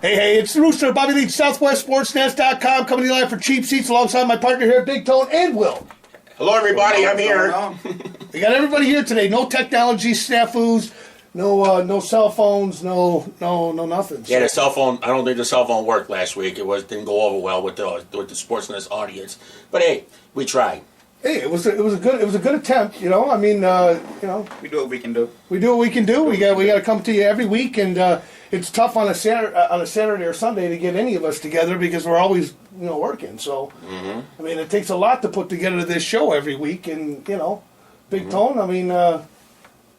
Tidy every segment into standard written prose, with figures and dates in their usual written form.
Hey, it's the Rooster, Bobby Leach, SouthwestSportsNet.com, coming to you live for Cheap Seats alongside my partner here, Big Tone and Will. Hello, everybody. I'm here. We got everybody here today. No technology snafus, no cell phones, no nothing. Yeah, the cell phone. I don't think the cell phone worked last week. Didn't go over well with the Sportsnet audience. But hey, we tried. Hey, it was a good attempt. You know, I mean, we do what we can do. We do what we can do. We got to come to you every week, and it's tough on a Saturday or Sunday to get any of us together because we're always working. So, I mean, it takes a lot to put together this show every week, and Big Tone. I mean,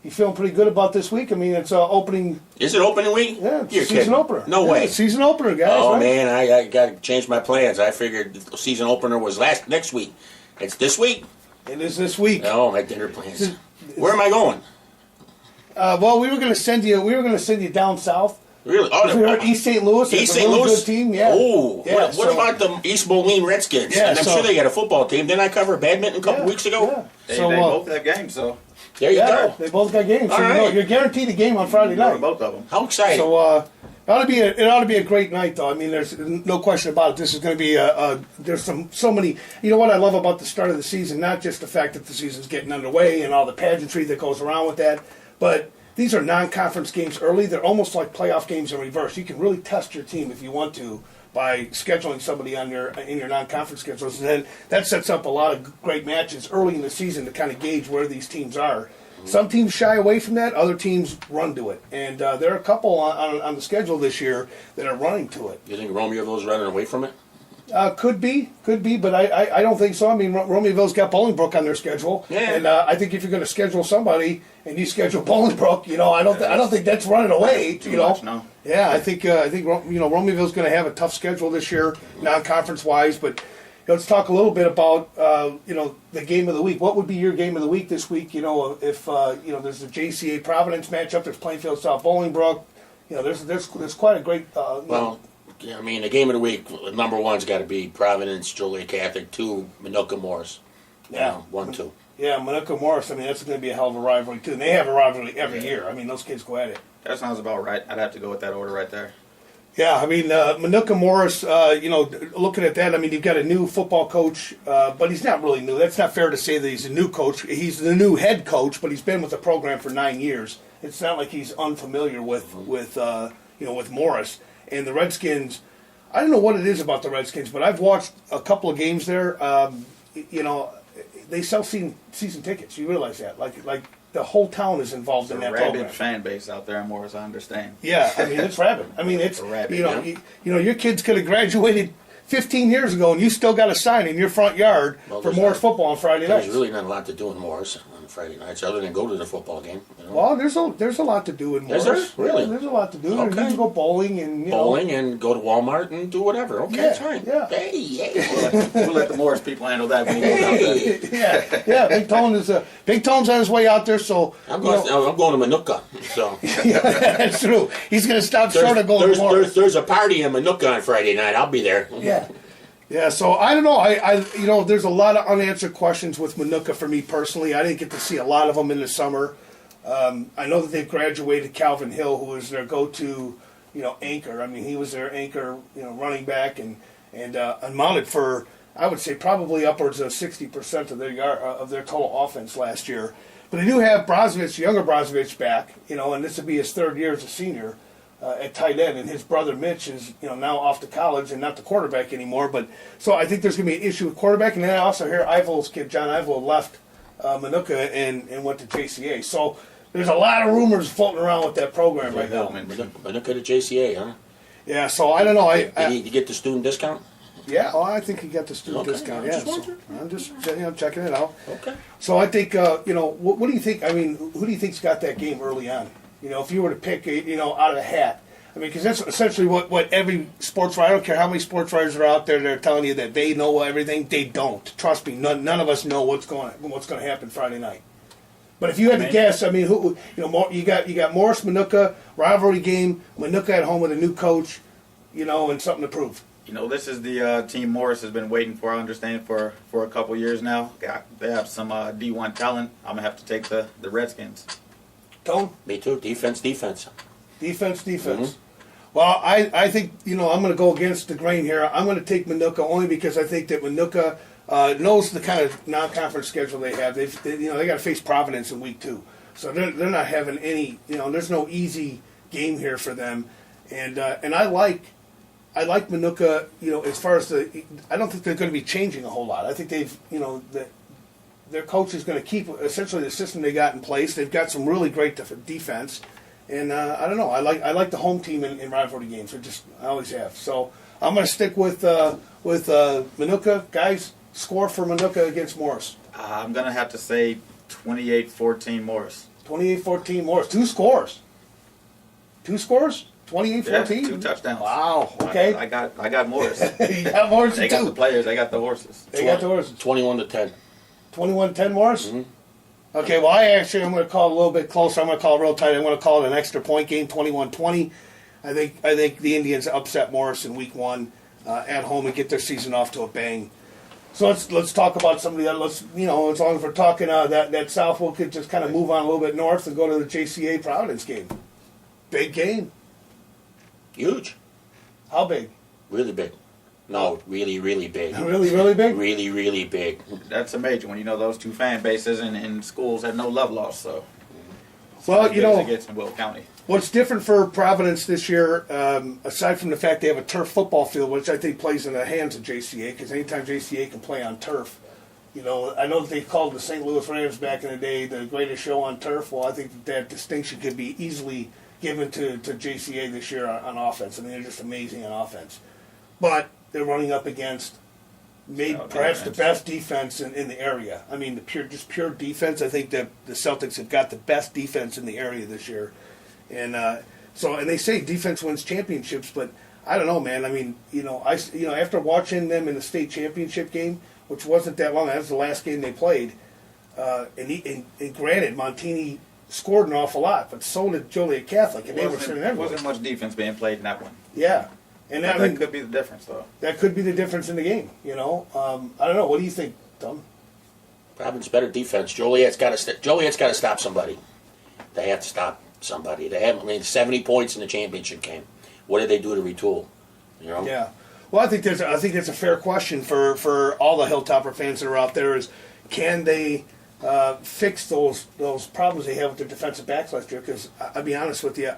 you feeling pretty good about this week? I mean, it's opening. Is it opening week? Yeah, it's You're season kidding. opener. No way. Season opener, guys. Oh right? man, I got to change my plans. I figured the season opener was next week. It's this week. It is this week. Oh, my dinner plans. Where am I going? Well, we were going to send you down south. Really? Oh, we were at East St. Louis. East It's a St. really Louis. good team. Yeah. Oh, Yeah, what about the East Moline Redskins? Yeah, and I'm sure they got a football team. Didn't I cover badminton a couple weeks ago? Yeah. They both have games, so There you go. They both got games. So All right. you're guaranteed a game on Friday night. both of them. How exciting! So it ought to be a great night, though. I mean, there's no question about it. This is going to be there's so many. You know what I love about the start of the season? Not just the fact that the season's getting underway and all the pageantry that goes around with that, but these are non-conference games early. They're almost like playoff games in reverse. You can really test your team if you want to by scheduling somebody in your non-conference schedules, and then that sets up a lot of great matches early in the season to kind of gauge where these teams are. Some teams shy away from that. Other teams run to it. And there are a couple on the schedule this year that are running to it. You think Romeoville's running away from it? Could be, but I don't think so. I mean, Romeoville's got Bolingbrook on their schedule. Yeah. And I think if you're going to schedule somebody and you schedule Bolingbrook, I don't think that's running away. Too much, no. Yeah, I think Romeoville's going to have a tough schedule this year, non-conference wise, but. Let's talk a little bit about the game of the week. What would be your game of the week this week? If there's the JCA Providence matchup, there's Plainfield South Bolingbrook. There's quite a great. Well, I mean, the game of the week, number one's got to be Providence, Joliet Catholic. 2, Minooka Morris. Yeah. 1-2. Yeah, Minooka Morris. I mean, that's going to be a hell of a rivalry too. And they have a rivalry every year. I mean, those kids go at it. That sounds about right. I'd have to go with that order right there. Yeah, I mean, Minooka Morris, looking at that, I mean, you've got a new football coach, but he's not really new. That's not fair to say that he's a new coach. He's the new head coach, but he's been with the program for 9 years. It's not like he's unfamiliar with Morris. And the Redskins, I don't know what it is about the Redskins, but I've watched a couple of games there. They sell season tickets. You realize that? Like the whole town is involved in that rabid program. fan base out there in Morris, I understand. Yeah, I mean, it's rabid. I mean, it's rabid, your kids could have graduated 15 years ago, and you still got a sign in your front yard for Morris football on Friday nights. There's really not a lot to do in Morris on Friday nights other than go to the football game. Well, there's a lot to do in Morris. Is there? Really? Yeah, there's a lot to do. Okay. You can go bowling and and go to Walmart and do whatever. Okay, Yeah, fine. yeah. Hey. We'll let the Morris people handle that when he goes out there. yeah. Big Tone's on his way out there, so I'm going to Minooka. So that's true. He's going to stop short of going to Morris. There's a party in Minooka on Friday night. I'll be there. Yeah, so I don't know. I there's a lot of unanswered questions with Minooka for me personally. I didn't get to see a lot of them in the summer. I know that they've graduated Calvin Hill, who was their go-to, anchor. I mean, he was their anchor, running back and mounted for, I would say, probably upwards of 60% of their total offense last year. But they do have younger Brozovic back, and this would be his third year as a senior. At tight end, and his brother Mitch is now off to college and not the quarterback anymore. But so I think there's going to be an issue with quarterback. And then I also hear Ivol's kid John Ivol left Minooka and went to JCA. So there's a lot of rumors floating around with that program right now. Minooka to JCA, huh? Yeah. So I don't know. Did you get the student discount? Yeah. Well, I think he got the student discount. Yeah. I'm just checking it out. Okay. So I think what do you think? I mean, who do you think's got that game early on? If you were to pick, out of the hat. I mean, because that's essentially what every sports writer, I don't care how many sports writers are out there that are telling you that they know everything. They don't. Trust me, none of us know what's going to happen Friday night. But if you had to guess, I mean, who you got Morris Minooka rivalry game, Minooka at home with a new coach, and something to prove. This is the team Morris has been waiting for, I understand, for a couple years now. They have some D1 talent. I'm going to have to take the Redskins. Tone? Me too. Defense. Defense. Mm-hmm. Well, I think, I'm going to go against the grain here. I'm going to take Manuka only because I think that Manuka knows the kind of non-conference schedule they have. They got to face Providence in week 2. So they're not having any, there's no easy game here for them. And I like Manuka, as far as I don't think they're going to be changing a whole lot. I think they've, their coach is going to keep essentially the system they got in place. They've got some really great defense. And I don't know. I like the home team in rivalry games. I always have. So I'm going to stick with Manuka. Guys, score for Manuka against Morris. I'm going to have to say 28-14 Morris. 28-14 Morris. 2 scores. 2 scores? 28-14? Yeah, 2 touchdowns. Wow. Okay. I got Morris. You got Morris They too. got the players. They got the horses. They got the horses. 21-10. 21-10 Morris? Mm-hmm. Okay, well, I'm going to call it a little bit closer. I'm going to call it real tight. I'm going to call it an extra point game, 21-20. I think the Indians upset Morris in week 1 at home and get their season off to a bang. So let's talk about some of the other. As long as we're talking that South, we could just kind of move on a little bit north and go to the JCA Providence game. Big game. Huge. How big? Really big. No, really, really big. Really, really big? Really, really big. That's a major when those 2 fan bases and schools have no love loss. So, Well, as big as it gets in Will County. What's different for Providence this year, aside from the fact they have a turf football field, which I think plays in the hands of JCA, because anytime JCA can play on turf, I know that they called the St. Louis Rams back in the day the greatest show on turf. Well, I think that distinction could be easily given to JCA this year on offense. I mean, they're just amazing on offense. But they're running up against perhaps the best defense in the area. I mean, pure defense. I think that the Celtics have got the best defense in the area this year. And and they say defense wins championships, but I don't know, man. I mean, after watching them in the state championship game, which wasn't that long, that was the last game they played. And granted, Montini scored an awful lot, but so did Joliet Catholic, and they were sitting There everywhere. wasn't much defense being played in that one. Yeah, and But I mean, that could be the difference, though. that could be the difference in the game. I don't know. What do you think, Tom? Providence better defense. Joliet's got to stop somebody. They have to stop somebody. They haven't made 70 points in the championship game. What did they do to retool? Yeah. Well, I think that's a fair question for all the Hilltopper fans that are out there. Is can they fix those problems they had with their defensive backs last year? Because I'll be honest with you,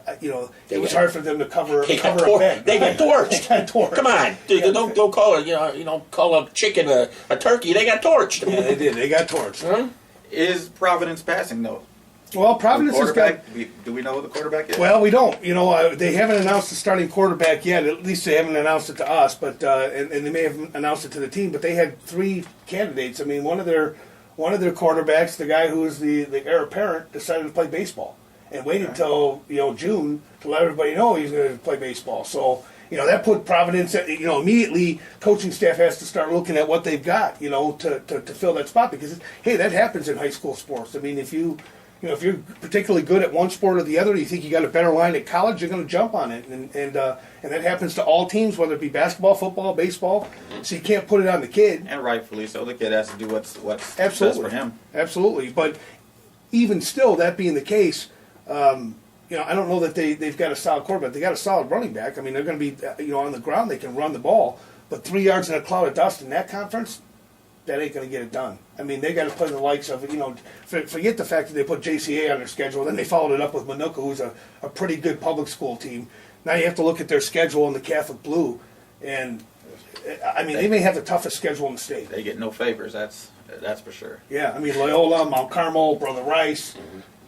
it was hard for them to cover a bag. They got torched. They got torched. Come on, dude, don't call it. Call a chicken a turkey. They got torched. Yeah, they did. They got torched. Huh? Is Providence passing, though? Well, Providence has got. Do we know who the quarterback is? Well, we don't. They haven't announced the starting quarterback yet. At least they haven't announced it to us, but and they may have announced it to the team. But they had 3 candidates. I mean, one of their quarterbacks, the guy who was the heir apparent, decided to play baseball and waited until June to let everybody know he's going to play baseball. So that put Providence. Immediately coaching staff has to start looking at what they've got. To fill that spot because hey, that happens in high school sports. I mean, if if you're particularly good at one sport or the other, you think you got a better line at college, you're going to jump on it, and that happens to all teams, whether it be basketball, football, baseball. So you can't put it on the kid. And rightfully so. The kid has to do what's Absolutely. best for him. Absolutely, but even still, that being the case, I don't know that they've got a solid quarterback. They got a solid running back. I mean, they're going to be on the ground. They can run the ball, but 3 yards in a cloud of dust in that conference. That ain't going to get it done. I mean, they got to play the likes of, forget the fact that they put JCA on their schedule. Then they followed it up with Manuka, who's a pretty good public school team. Now you have to look at their schedule in the Catholic Blue. And, I mean, they may have the toughest schedule in the state. They get no favors, that's for sure. Yeah, I mean, Loyola, Mount Carmel, Brother Rice.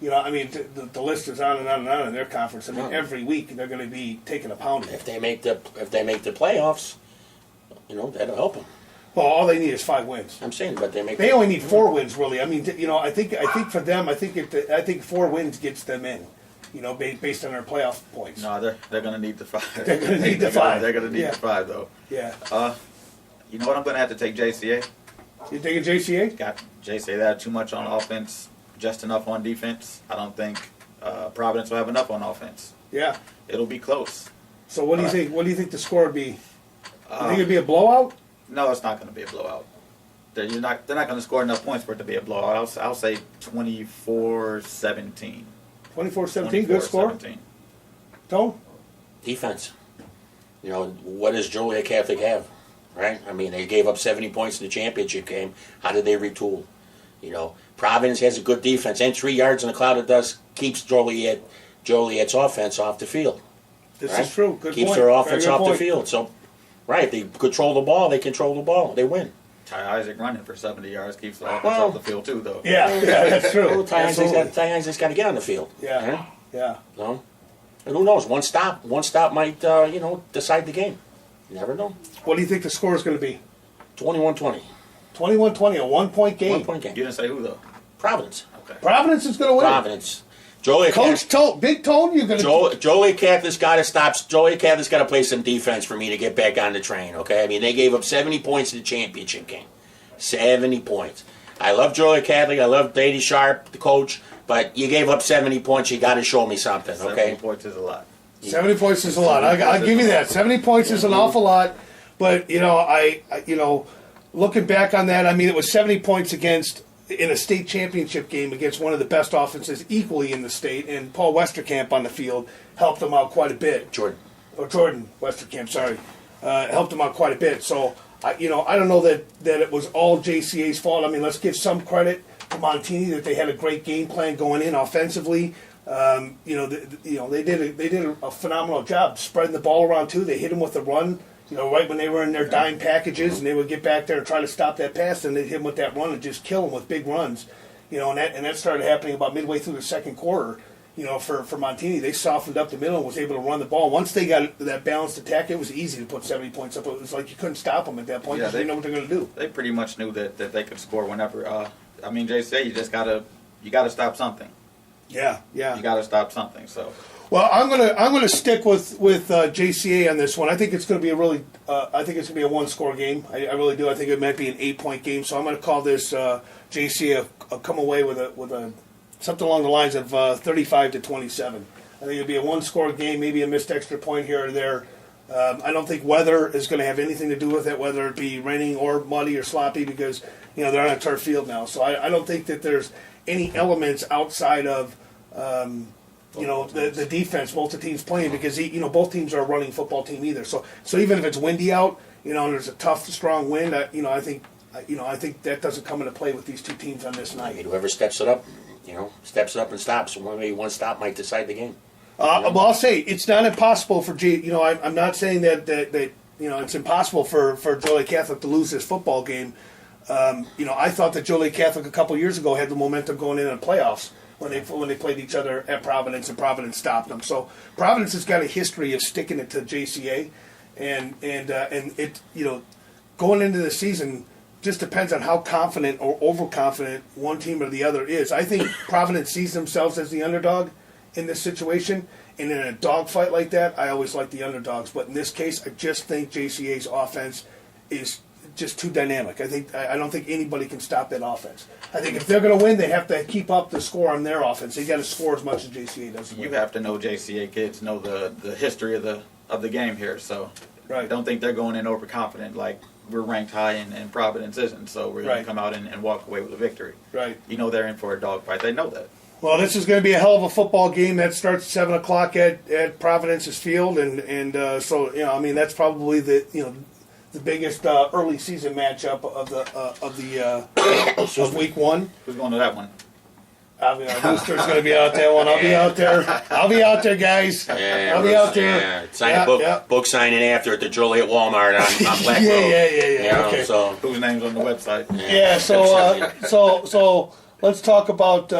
I mean, the list is on and on and on in their conference. I mean, every week they're going to be taking a pounding. If they make the playoffs, that'll help them. Well, all they need is 5 wins. I'm saying, but They only need 4 wins, really. I mean, I think for them, I think 4 wins gets them in. Based on their playoff points. No, they're going to need the 5. They're going to need the 5. They're going to need the 5, though. Yeah. You know what? I'm going to have to take JCA. You taking JCA? Got JCA. They have too much on offense, just enough on defense. I don't think Providence will have enough on offense. Yeah. It'll be close. So what do you think? What do you think the score would be? You think it'd be a blowout? No, it's not going to be a blowout. They're not going to score enough points for it to be a blowout. I'll say 24-17. 24-17, good score. 24-17. Tone? Defense. You know, what does Joliet Catholic have? Right? I mean, they gave up 70 points in the championship game. How did they retool? You know, Providence has a good defense, and 3 yards in a cloud of dust keeps Joliet's offense off the field. This Right? is true. Good Keeps point. their Very offense good off the point. field. So, right, they control the ball. They control the ball. They win. Ty Isaac running for 70 yards keeps the offense Well- off the field too, though. Yeah, that's true. Well, Ty Absolutely. Isaac's got to get on the field. Yeah, Right? yeah. No? And who knows? One stop might, decide the game. You never know. What do you think the score is going to be? 21-20. 21-20, a 1-point game. 1-point game. You didn't say who though. Providence. Okay. Providence is going to win. Providence. Joliet Coach Tone, Big Tone, you're going to. Joliet Catholic's got to stop. Joliet Catholic's got to play some defense for me to get back on the train. Okay, I mean they gave up 70 points in the championship game. 70 points. I love Joliet Catholic. I love Brady Sharp, the coach. But you gave up 70 points. You got to show me something. 70 Okay. points is a lot. 70 points is a lot. I'll give you that. 70 points is an awful lot. But, looking back on that, I mean, it was 70 points in a state championship game against one of the best offenses equally in the state. And Paul Westerkamp on the field helped them out quite a bit. Jordan. Jordan Westerkamp, sorry. Helped them out quite a bit. So, I don't know that it was all JCA's fault. I mean, let's give some credit to Montini that they had a great game plan going in offensively. They did a phenomenal job spreading the ball around too. They hit them with a run, right when they were in their dime packages, and they would get back there and try to stop that pass, and they'd hit them with that run and just kill them with big runs. And that started happening about midway through the second quarter. For Montini, they softened up the middle and was able to run the ball. Once they got that balanced attack, it was easy to put 70 points up. It was like you couldn't stop them at that point because they didn't know what they're going to do. They pretty much knew that they could score whenever. JCA, you gotta stop something. Yeah. You gotta stop something. So. Well, I'm gonna stick with JCA on this one. I think it's gonna be a one-score game. I really do. I think it might be an 8-point game. So I'm gonna call this JCA a come away with a something along the lines of 35-27. I think it'll be a one-score game, maybe a missed extra point here or there. I don't think weather is going to have anything to do with it, whether it be raining or muddy or sloppy, because they're on a turf field now. So I don't think that there's any elements outside of the defense both the teams playing, because both teams are a running football team either. So even if it's windy out, and there's a tough, strong wind, I think that doesn't come into play with these two teams on this I night. mean, whoever steps it up and stops. Maybe one stop might decide the game. Well, I'll say it's not impossible for I'm not saying that it's impossible for Joliet Catholic to lose this football game. I thought that Joliet Catholic a couple years ago had the momentum going in the playoffs when they played each other at Providence, and Providence stopped them. So Providence has got a history of sticking it to JCA, and it going into the season just depends on how confident or overconfident one team or the other is. I think Providence sees themselves as the underdog in this situation, and in a dogfight like that, I always like the underdogs. But in this case, I just think JCA's offense is just too dynamic. I don't think anybody can stop that offense. I think if they're going to win, they have to keep up the score on their offense. They got to score as much as JCA does. You have to know JCA kids know the history of the game here. So Right. I don't think they're going in overconfident like we're ranked high and Providence isn't. So we're going Right. to come out and walk away with a victory. Right. They're in for a dogfight. They know that. Well, this is going to be a hell of a football game. That starts at 7 o'clock at Providence's field, and so that's probably the biggest early season matchup of week one. Who's going to that one? Booster's going to be out there one. I'll be out there, guys. I'll be out there. Yeah. Sign a book. Book signing after at the Joliet Walmart on Black Road. Yeah. Okay. So Whose name's on the website? Yeah. So let's talk about.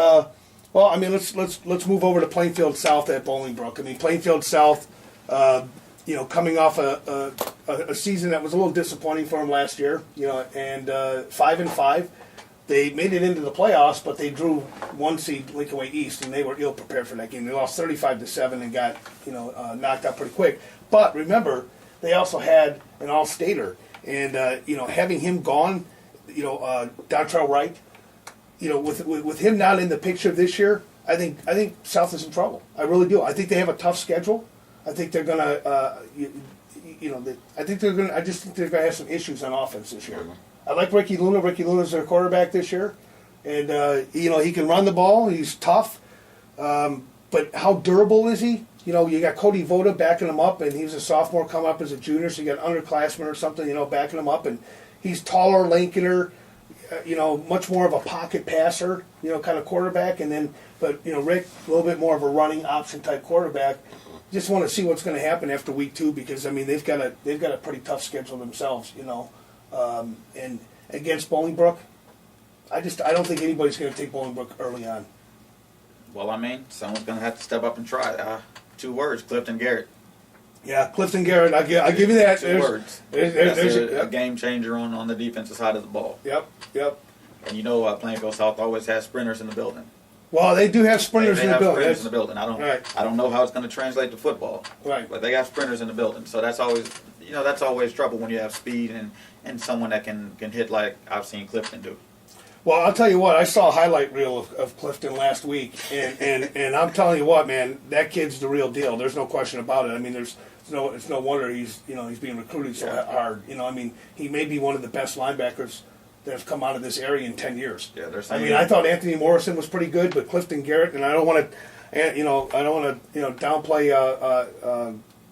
Let's move over to Plainfield South at Bolingbrook. I mean, Plainfield South, coming off a season that was a little disappointing for them last year, and 5-5. They made it into the playoffs, but they drew one seed Lincoln Way East, and they were ill prepared for that game. They lost 35-7 and got knocked out pretty quick. But remember, they also had an all-stater, and having him gone, Dontrell Wright. With him not in the picture this year, I think South is in trouble. I really do. I think they have a tough schedule. I think they're gonna, I just think they're gonna have some issues on offense this year. I like Ricky Luna. Ricky Luna's their quarterback this year, and he can run the ball. He's tough, but how durable is he? you got Cody Voda backing him up, and he was a sophomore coming up as a junior, so you got an underclassman or something, backing him up, and he's taller, lankier, much more of a pocket passer, kind of quarterback, but Rick, a little bit more of a running option type quarterback. Just want to see what's going to happen after week 2 because they've got a pretty tough schedule themselves, and against Bolingbrook, I don't think anybody's going to take Bolingbrook early on. Well, someone's going to have to step up and try. 2 words: Clifton Garrett. Yeah, Clifton Garrett. I'll give you that. 2 words. That's a game changer on the defensive side of the ball. Yep. And Plainfield South always has sprinters in the building. Well, they do have sprinters They in the have building. sprinters in the building. I don't know how it's going to translate to football. Right. But they got sprinters in the building. So that's always trouble when you have speed and someone that can hit like I've seen Clifton do. Well, I'll tell you what. I saw a highlight reel of Clifton last week, and I'm telling you what, man, that kid's the real deal. There's no question about it. It's no wonder he's being recruited so hard. He may be one of the best linebackers that have come out of this area in 10 years. Yeah, they're saying. I thought Anthony Morrison was pretty good, but Clifton Garrett, and I don't want to downplay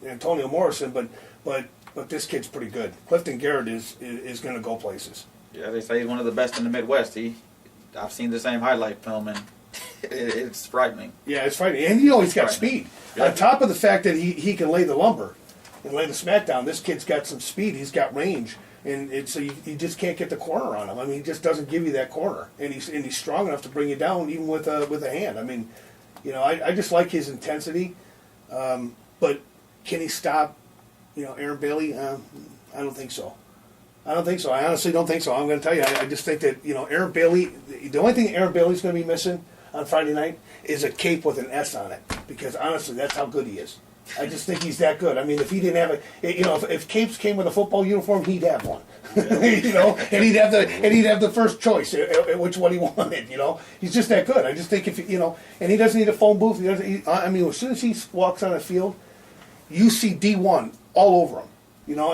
Antonio Morrison, but this kid's pretty good. Clifton Garrett is going to go places. Yeah, they say he's one of the best in the Midwest. I've seen the same highlight film, and it's frightening. Yeah, it's frightening. And he's got speed. Yeah. On top of the fact that he can lay the lumber and lay the smack down, this kid's got some speed. He's got range. And so you just can't get the corner on him. He just doesn't give you that corner. And he's strong enough to bring you down even with a hand. I just like his intensity. But can he stop, Aaron Bailey? I don't think so. I honestly don't think so. I'm going to tell you, I just think that, Aaron Bailey, the only thing Aaron Bailey's going to be missing on Friday night is a cape with an S on it. Because honestly, that's how good he is. I just think he's that good. If he didn't have if capes came with a football uniform, he'd have one. and he'd have the first choice, which one he wanted. He's just that good. I just think and he doesn't need a phone booth. As soon as he walks on the field, you see D1 all over him.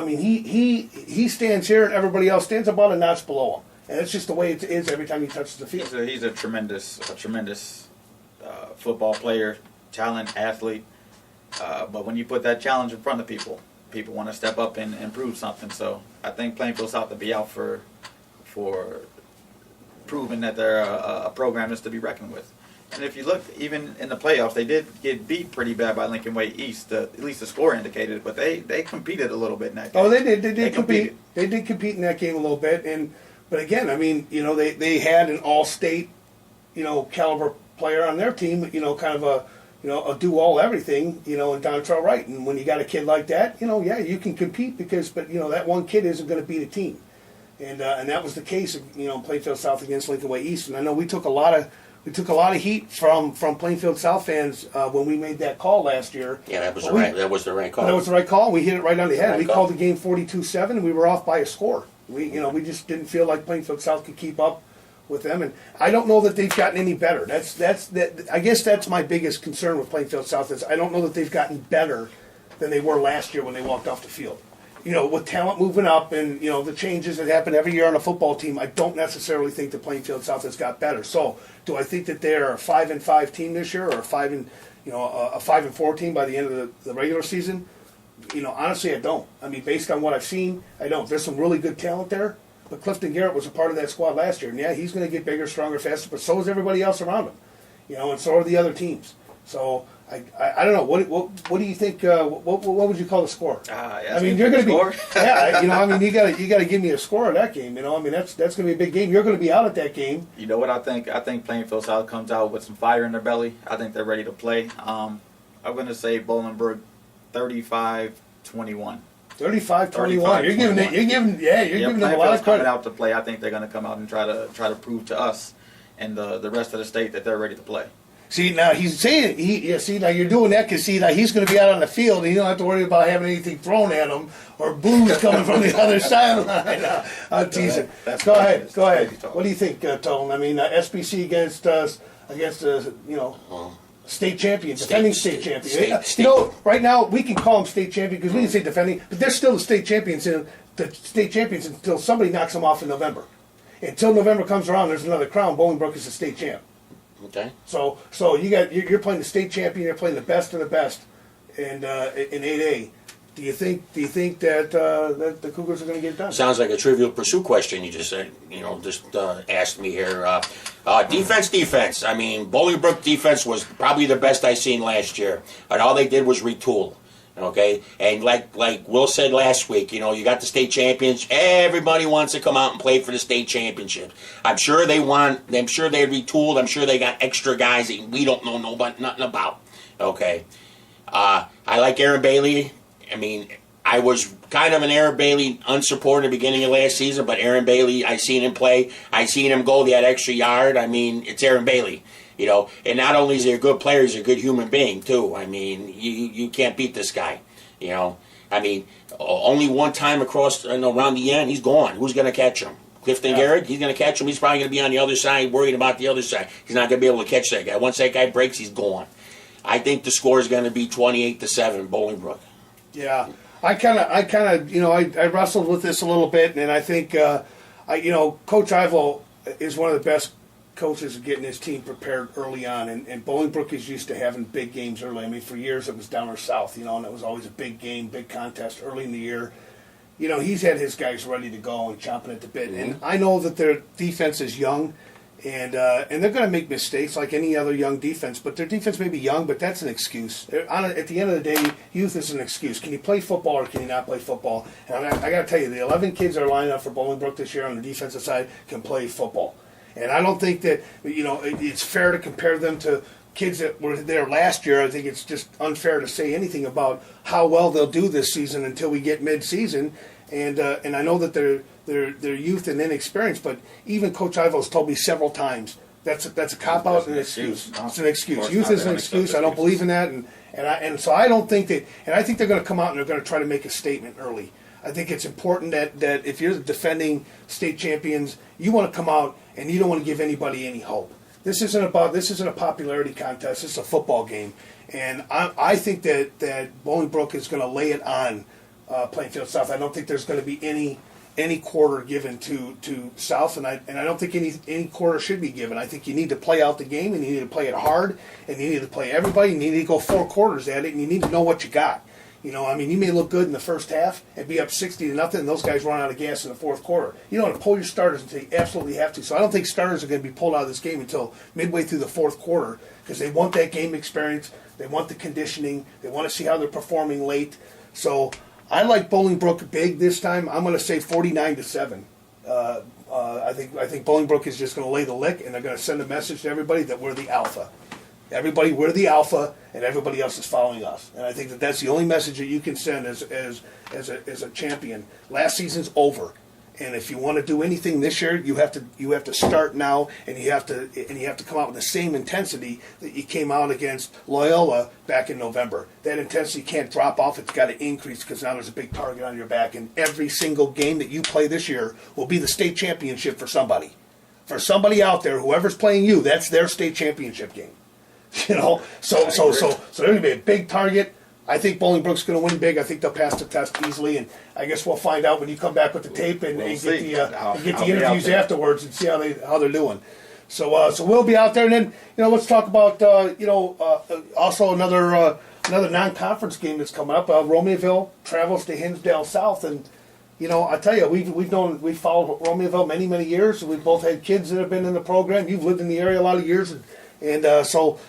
He stands here and everybody else stands about a notch below him, and it's just the way it is every time he touches the field. He's a tremendous football player, talent, athlete. But when you put that challenge in front of people want to step up and prove something. So I think Plainfield South to be out for proving that they're a program that's to be reckoned with. And if you look, even in the playoffs, they did get beat pretty bad by Lincoln Way East. At least the score indicated, but they competed a little bit in that game. Oh, they did. They did compete. They did compete in that game a little bit. But again, they had an all-state, caliber player on their team. Kind of a do-all everything. In Dontrell Wright. And when you got a kid like that, you can compete but that one kid isn't going to beat a team. And that was the case. Plainfield South against Lincoln Way East. And I know we took a lot of heat from Plainfield South fans when we made that call last year. Yeah, that was the right call. That was the right call. We hit it right on the head. We call. called the game 42-7, and we were off by a score. We just didn't feel like Plainfield South could keep up with them, and I don't know that they've gotten any better. I guess that's my biggest concern with Plainfield South is I don't know that they've gotten better than they were last year when they walked off the field. With talent moving up and, the changes that happen every year on a football team, I don't necessarily think the Plainfield South has got better. So, do I think that they're a 5-5 team this year or a 5-4 team by the end of the regular season? Honestly, I don't. Based on what I've seen, I don't. There's some really good talent there, but Clifton Garrett was a part of that squad last year. And yeah, he's going to get bigger, stronger, faster, but so is everybody else around him. And so are the other teams. So, I don't know. What do you think? What would you call the score? You're going to be. Yeah, you got to give me a score of that game. That's going to be a big game. You're going to be out at that game. You know what I think? I think Plainfield South comes out with some fire in their belly. I think they're ready to play. I'm going to say Bolingbrook 35-21. 35-21. You're giving them a lot of credit. Coming out to play. I think they're going to come out and try to prove to us and the rest of the state that they're ready to play. See, now he's saying, now you're doing that because, now he's going to be out on the field and you don't have to worry about having anything thrown at him or boos coming from the other sideline. I'm teasing. Go ahead. What do you think, Tone? SBC against state champion, defending state champion. Right now we can call them state champion because we can say defending, but they're still the state champions until somebody knocks them off in November. Until November comes around, there's another crown. Bolingbrook is the state champ. Okay. So you're playing the state champion. You're playing the best of the best and in 8A. Do you think that that the Cougars are going to get it done? Sounds like a Trivial Pursuit question you just said. Asked me here. Defense. I mean, Bolingbrook defense was probably the best I seen last year, and all they did was retool. Okay, and like Will said last week, you got the state champions. Everybody wants to come out and play for the state championship. I'm sure they retooled. I'm sure they got extra guys that we don't know nothing about. Okay, I like Aaron Bailey. I mean, I was kind of an Aaron Bailey unsupported at the beginning of last season, but Aaron Bailey, I seen him play. I seen him go that extra yard. I mean, it's Aaron Bailey. And not only is he a good player, he's a good human being too. I mean, you can't beat this guy. I mean, only one time around the end, he's gone. Who's going to catch him? Clifton Garrett, he's going to catch him. He's probably going to be on the other side, worried about the other side. He's not going to be able to catch that guy. Once that guy breaks, he's gone. I think the score is going to be 28-7, Bolingbrook. Yeah, I kind of, I wrestled with this a little bit, and I think, Coach Ivo is one of the best coaches at getting his team prepared early on, and Bolingbrook is used to having big games early. I mean, for years it was down or south, and it was always a big game, big contest early in the year. He's had his guys ready to go and chomping at the bit, and I know that their defense is young. And they're going to make mistakes like any other young defense, but their defense may be young, but that's an excuse. At the end of the day, youth is an excuse. Can you play football or can you not play football? And I got to tell you, the 11 kids that are lining up for Bolingbrook this year on the defensive side can play football. And I don't think that it's fair to compare them to kids that were there last year. I think it's just unfair to say anything about how well they'll do this season until we get mid-season. And I know that they're youth and inexperienced, but even Coach Ivo's told me several times that's a cop out and an excuse. It's an excuse. Youth is an excuse. I don't believe in that, and so I don't think that. And I think they're going to come out and they're going to try to make a statement early. I think it's important that if you're the defending state champions, you want to come out and you don't want to give anybody any hope. This isn't a popularity contest. It's a football game, and I think that Bolingbrook is going to lay it on Plainfield South. I don't think there's going to be any quarter given to South, and I don't think any quarter should be given. I think you need to play out the game, and you need to play it hard, and you need to play everybody. You need to go 4 quarters at it, and you need to know what you got. You may look good in the first half and be up 60-0, and those guys run out of gas in the fourth quarter. You don't want to pull your starters until you absolutely have to. So I don't think starters are going to be pulled out of this game until midway through the fourth quarter because they want that game experience. They want the conditioning. They want to see how they're performing late. So I like Bolingbrook big this time. I'm going to say 49-7. I think Bolingbrook is just going to lay the lick, and they're going to send a message to everybody that we're the alpha. Everybody, we're the alpha, and everybody else is following us. And I think that that's the only message that you can send as a champion. Last season's over, and if you want to do anything this year, you have to start now, and you have to come out with the same intensity that you came out against Loyola back in November. That intensity can't drop off; it's got to increase because now there's a big target on your back, and every single game that you play this year will be the state championship for somebody. For somebody out there, whoever's playing you, that's their state championship game. So there's going to be a big target. I think Bolingbrook's going to win big. I think they'll pass the test easily, and I guess we'll find out when you come back with the tape and get the interviews afterwards and see how they're doing. So we'll be out there, and then let's talk about also another non-conference game that's coming up. Romeoville travels to Hinsdale South, and I tell you, we've followed Romeoville many years. We've both had kids that have been in the program. You've lived in the area a lot of years, and so.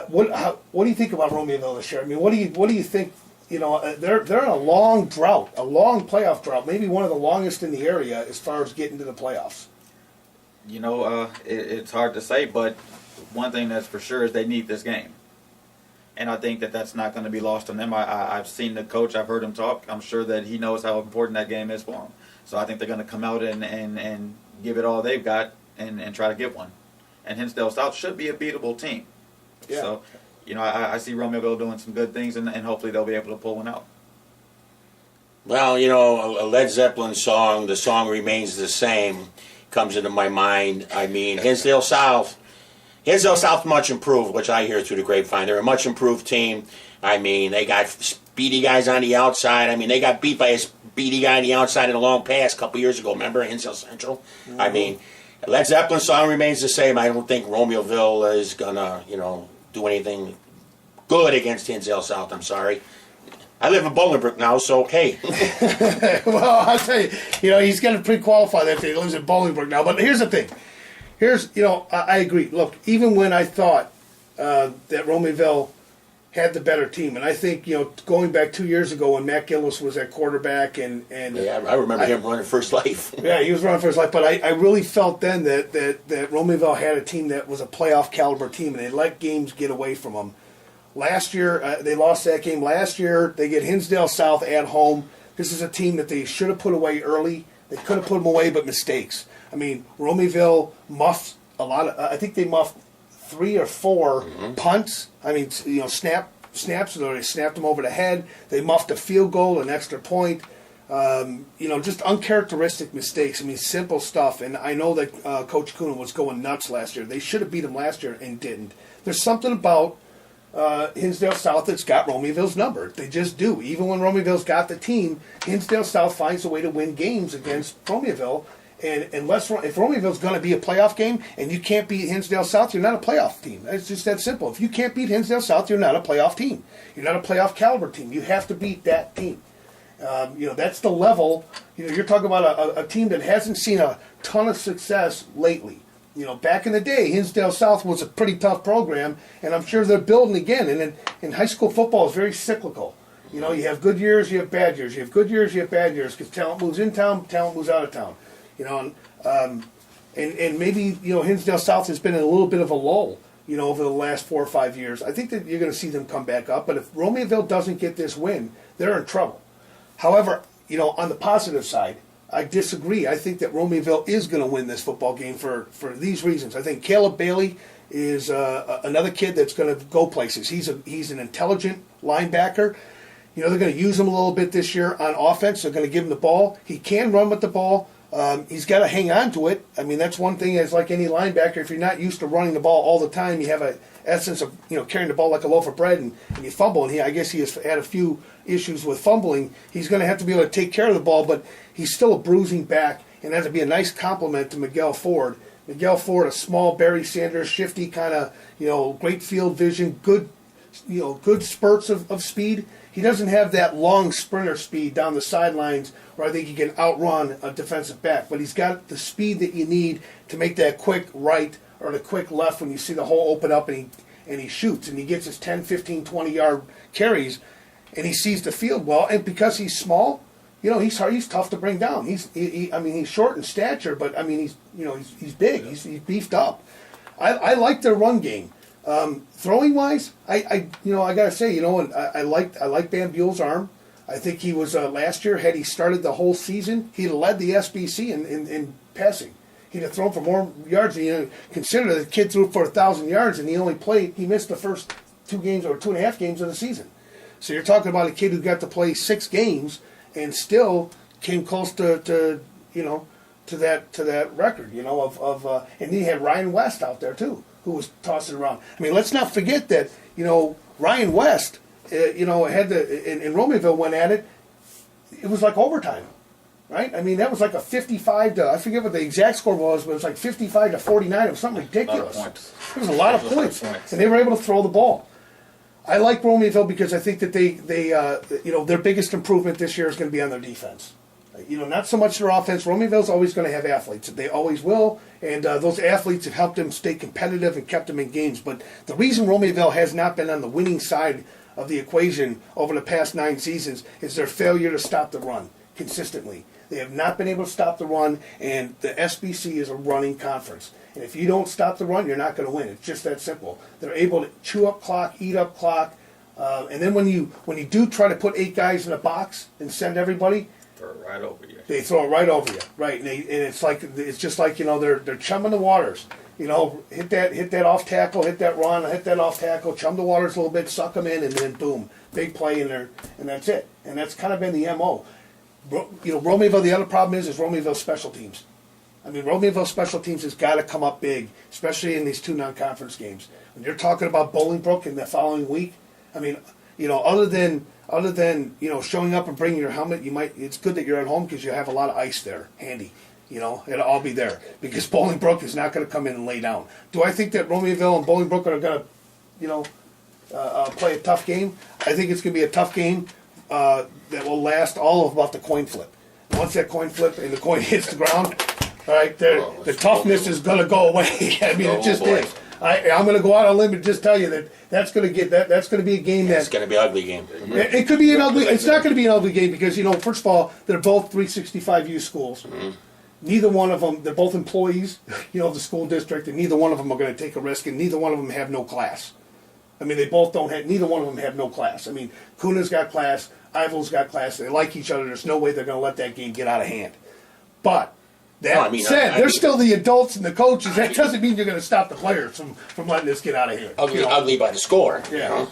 What do you think about Romeoville this year? I mean, what do you think? They're in a long drought, a long playoff drought, maybe one of the longest in the area as far as getting to the playoffs. It's hard to say, but one thing that's for sure is they need this game, and I think that's not going to be lost on them. I've seen the coach, I've heard him talk. I'm sure that he knows how important that game is for them. So I think they're going to come out and give it all they've got and try to get one. And Hinsdale South should be a beatable team. Yeah. So, I see Romeoville doing some good things, and hopefully they'll be able to pull one out. Well, a Led Zeppelin song, the song remains the same, comes into my mind. I mean, Hinsdale South much improved, which I hear through the grapevine. They're a much improved team. I mean, they got speedy guys on the outside. I mean, they got beat by a speedy guy on the outside in a long pass a couple years ago. Remember, Hinsdale Central? Mm-hmm. I mean, Led Zeppelin song remains the same. I don't think Romeoville is going to, do anything good good against Hinsdale South. I'm sorry. I live in Bolingbrook now, so hey. Well, I'll tell you, he's got to pre-qualify that he lives in Bolingbrook now. But here's the thing. I agree. Look, even when I thought that Romaville had the better team, and I think, going back 2 years ago when Matt Gillis was at quarterback and Yeah, I remember him running First Life. yeah, he was running for his life. But I really felt then that Romaville had a team that was a playoff caliber team, and they let games get away from them. Last year, they lost that game. Last year, they get Hinsdale South at home. This is a team that they should have put away early. They could have put them away, but mistakes. I mean, Romaville muffed a lot of. I think they muffed 3 or 4 punts. I mean, snaps. They snapped them over the head. They muffed a field goal, an extra point. Just uncharacteristic mistakes. I mean, simple stuff. And I know that Coach Coonan was going nuts last year. They should have beat them last year and didn't. There's something about Hinsdale South that's got Romaville's number. They just do. Even when Romaville's got the team, Hinsdale South finds a way to win games against Romaville. And if Romaville's going to be a playoff game and you can't beat Hinsdale South, you're not a playoff team. It's just that simple. If you can't beat Hinsdale South, you're not a playoff team. You're not a playoff caliber team. You have to beat that team. That's the level. You're talking about a team that hasn't seen a ton of success lately. Back in the day, Hinsdale South was a pretty tough program, and I'm sure they're building again. And in high school football, it's very cyclical. You have good years, you have bad years. You have good years, you have bad years, because talent moves in town, talent moves out of town. And maybe Hinsdale South has been in a little bit of a lull. Over the last 4 or 5 years. I think that you're going to see them come back up. But if Romaville doesn't get this win, they're in trouble. However, on the positive side, I disagree. I think that Romaville is going to win this football game for these reasons. I think Caleb Bailey is another kid that's going to go places. He's an intelligent linebacker. They're going to use him a little bit this year on offense. They're going to give him the ball. He can run with the ball. He's got to hang on to it. I mean, that's one thing as like any linebacker. If you're not used to running the ball all the time, you have an essence of carrying the ball like a loaf of bread and you fumble. And I guess he has had a few issues with fumbling. He's going to have to be able to take care of the ball, but he's still a bruising back, and that'd be a nice compliment to Miguel Ford. Miguel Ford, a small Barry Sanders, shifty kind of great field vision, good spurts of speed. He doesn't have that long sprinter speed down the sidelines where I think he can outrun a defensive back, but he's got the speed that you need to make that quick right or the quick left when you see the hole open up and he shoots and he gets his 10, 15, 20-yard carries and he sees the field well. And because he's small, he's tough to bring down. He's short in stature, but I mean he's big. He's beefed up. I like their run game. Throwing wise, I gotta say, I like Van Buell's arm. I think he was last year. Had he started the whole season, he'd have led the SBC in passing. He'd have thrown for more yards. Consider the kid threw for 1,000 yards, and he missed the first 2 games or 2.5 games of the season. So you're talking about a kid who got to play 6 games and still came close to that record. And he had Ryan West out there too, who was tossing around. I mean, let's not forget that Ryan West, had and Romaville went at it. It was like overtime, right? I mean, that was like a 55 to, I forget what the exact score was, but it was like 55 to 49. It was something ridiculous. It was a lot of points, and they were able to throw the ball. I like Romaville because I think that they their biggest improvement this year is going to be on their defense. Not so much their offense. Romaville's always going to have athletes. They always will. And those athletes have helped them stay competitive and kept them in games. But the reason Romaville has not been on the winning side of the equation over the past 9 seasons is their failure to stop the run consistently. They have not been able to stop the run, and the SBC is a running conference. And if you don't stop the run, you're not going to win. It's just that simple. They're able to chew up clock, eat up clock. And then when you do try to put 8 guys in a box and send everybody, throw it right over you. They throw it right over you, right? And it's just like they're chumming the waters. Hit that off tackle, hit that run, hit that off tackle, chum the waters a little bit, suck them in, and then boom, big play in there, and that's it. And that's kind of been the MO. Romaville. The other problem is Romaville special teams. I mean, Romaville special teams has got to come up big, especially in these 2 non-conference games. When you're talking about Bolingbrook in the following week, I mean, other than showing up and bringing your helmet, it's good that you're at home because you have a lot of ice there handy. It'll all be there because Bolingbrook is not going to come in and lay down. Do I think that Romaville and Bolingbrook are going to play a tough game. I think it's going to be a tough game that will last all of about the coin flip. Once that coin flip and the coin hits the ground, all right, the toughness is going to go away. I mean, it just is. I'm going to go out on a limb and just tell you that's going to that's going to be a game It's going to be an ugly game. it could be an ugly. It's not going to be an ugly game because first of all, they're both 365U schools. Mm-hmm. Neither one of them, they're both employees, of the school district, and neither one of them are going to take a risk, and neither one of them have no class. I mean, they both don't have. Neither one of them have no class. I mean, Kuna's got class, Ivol's got class. They like each other. There's no way they're going to let that game get out of hand. But that said, they're still the adults and the coaches. That doesn't mean you're going to stop the players from letting this get out of hand. Ugly by the score. Yeah.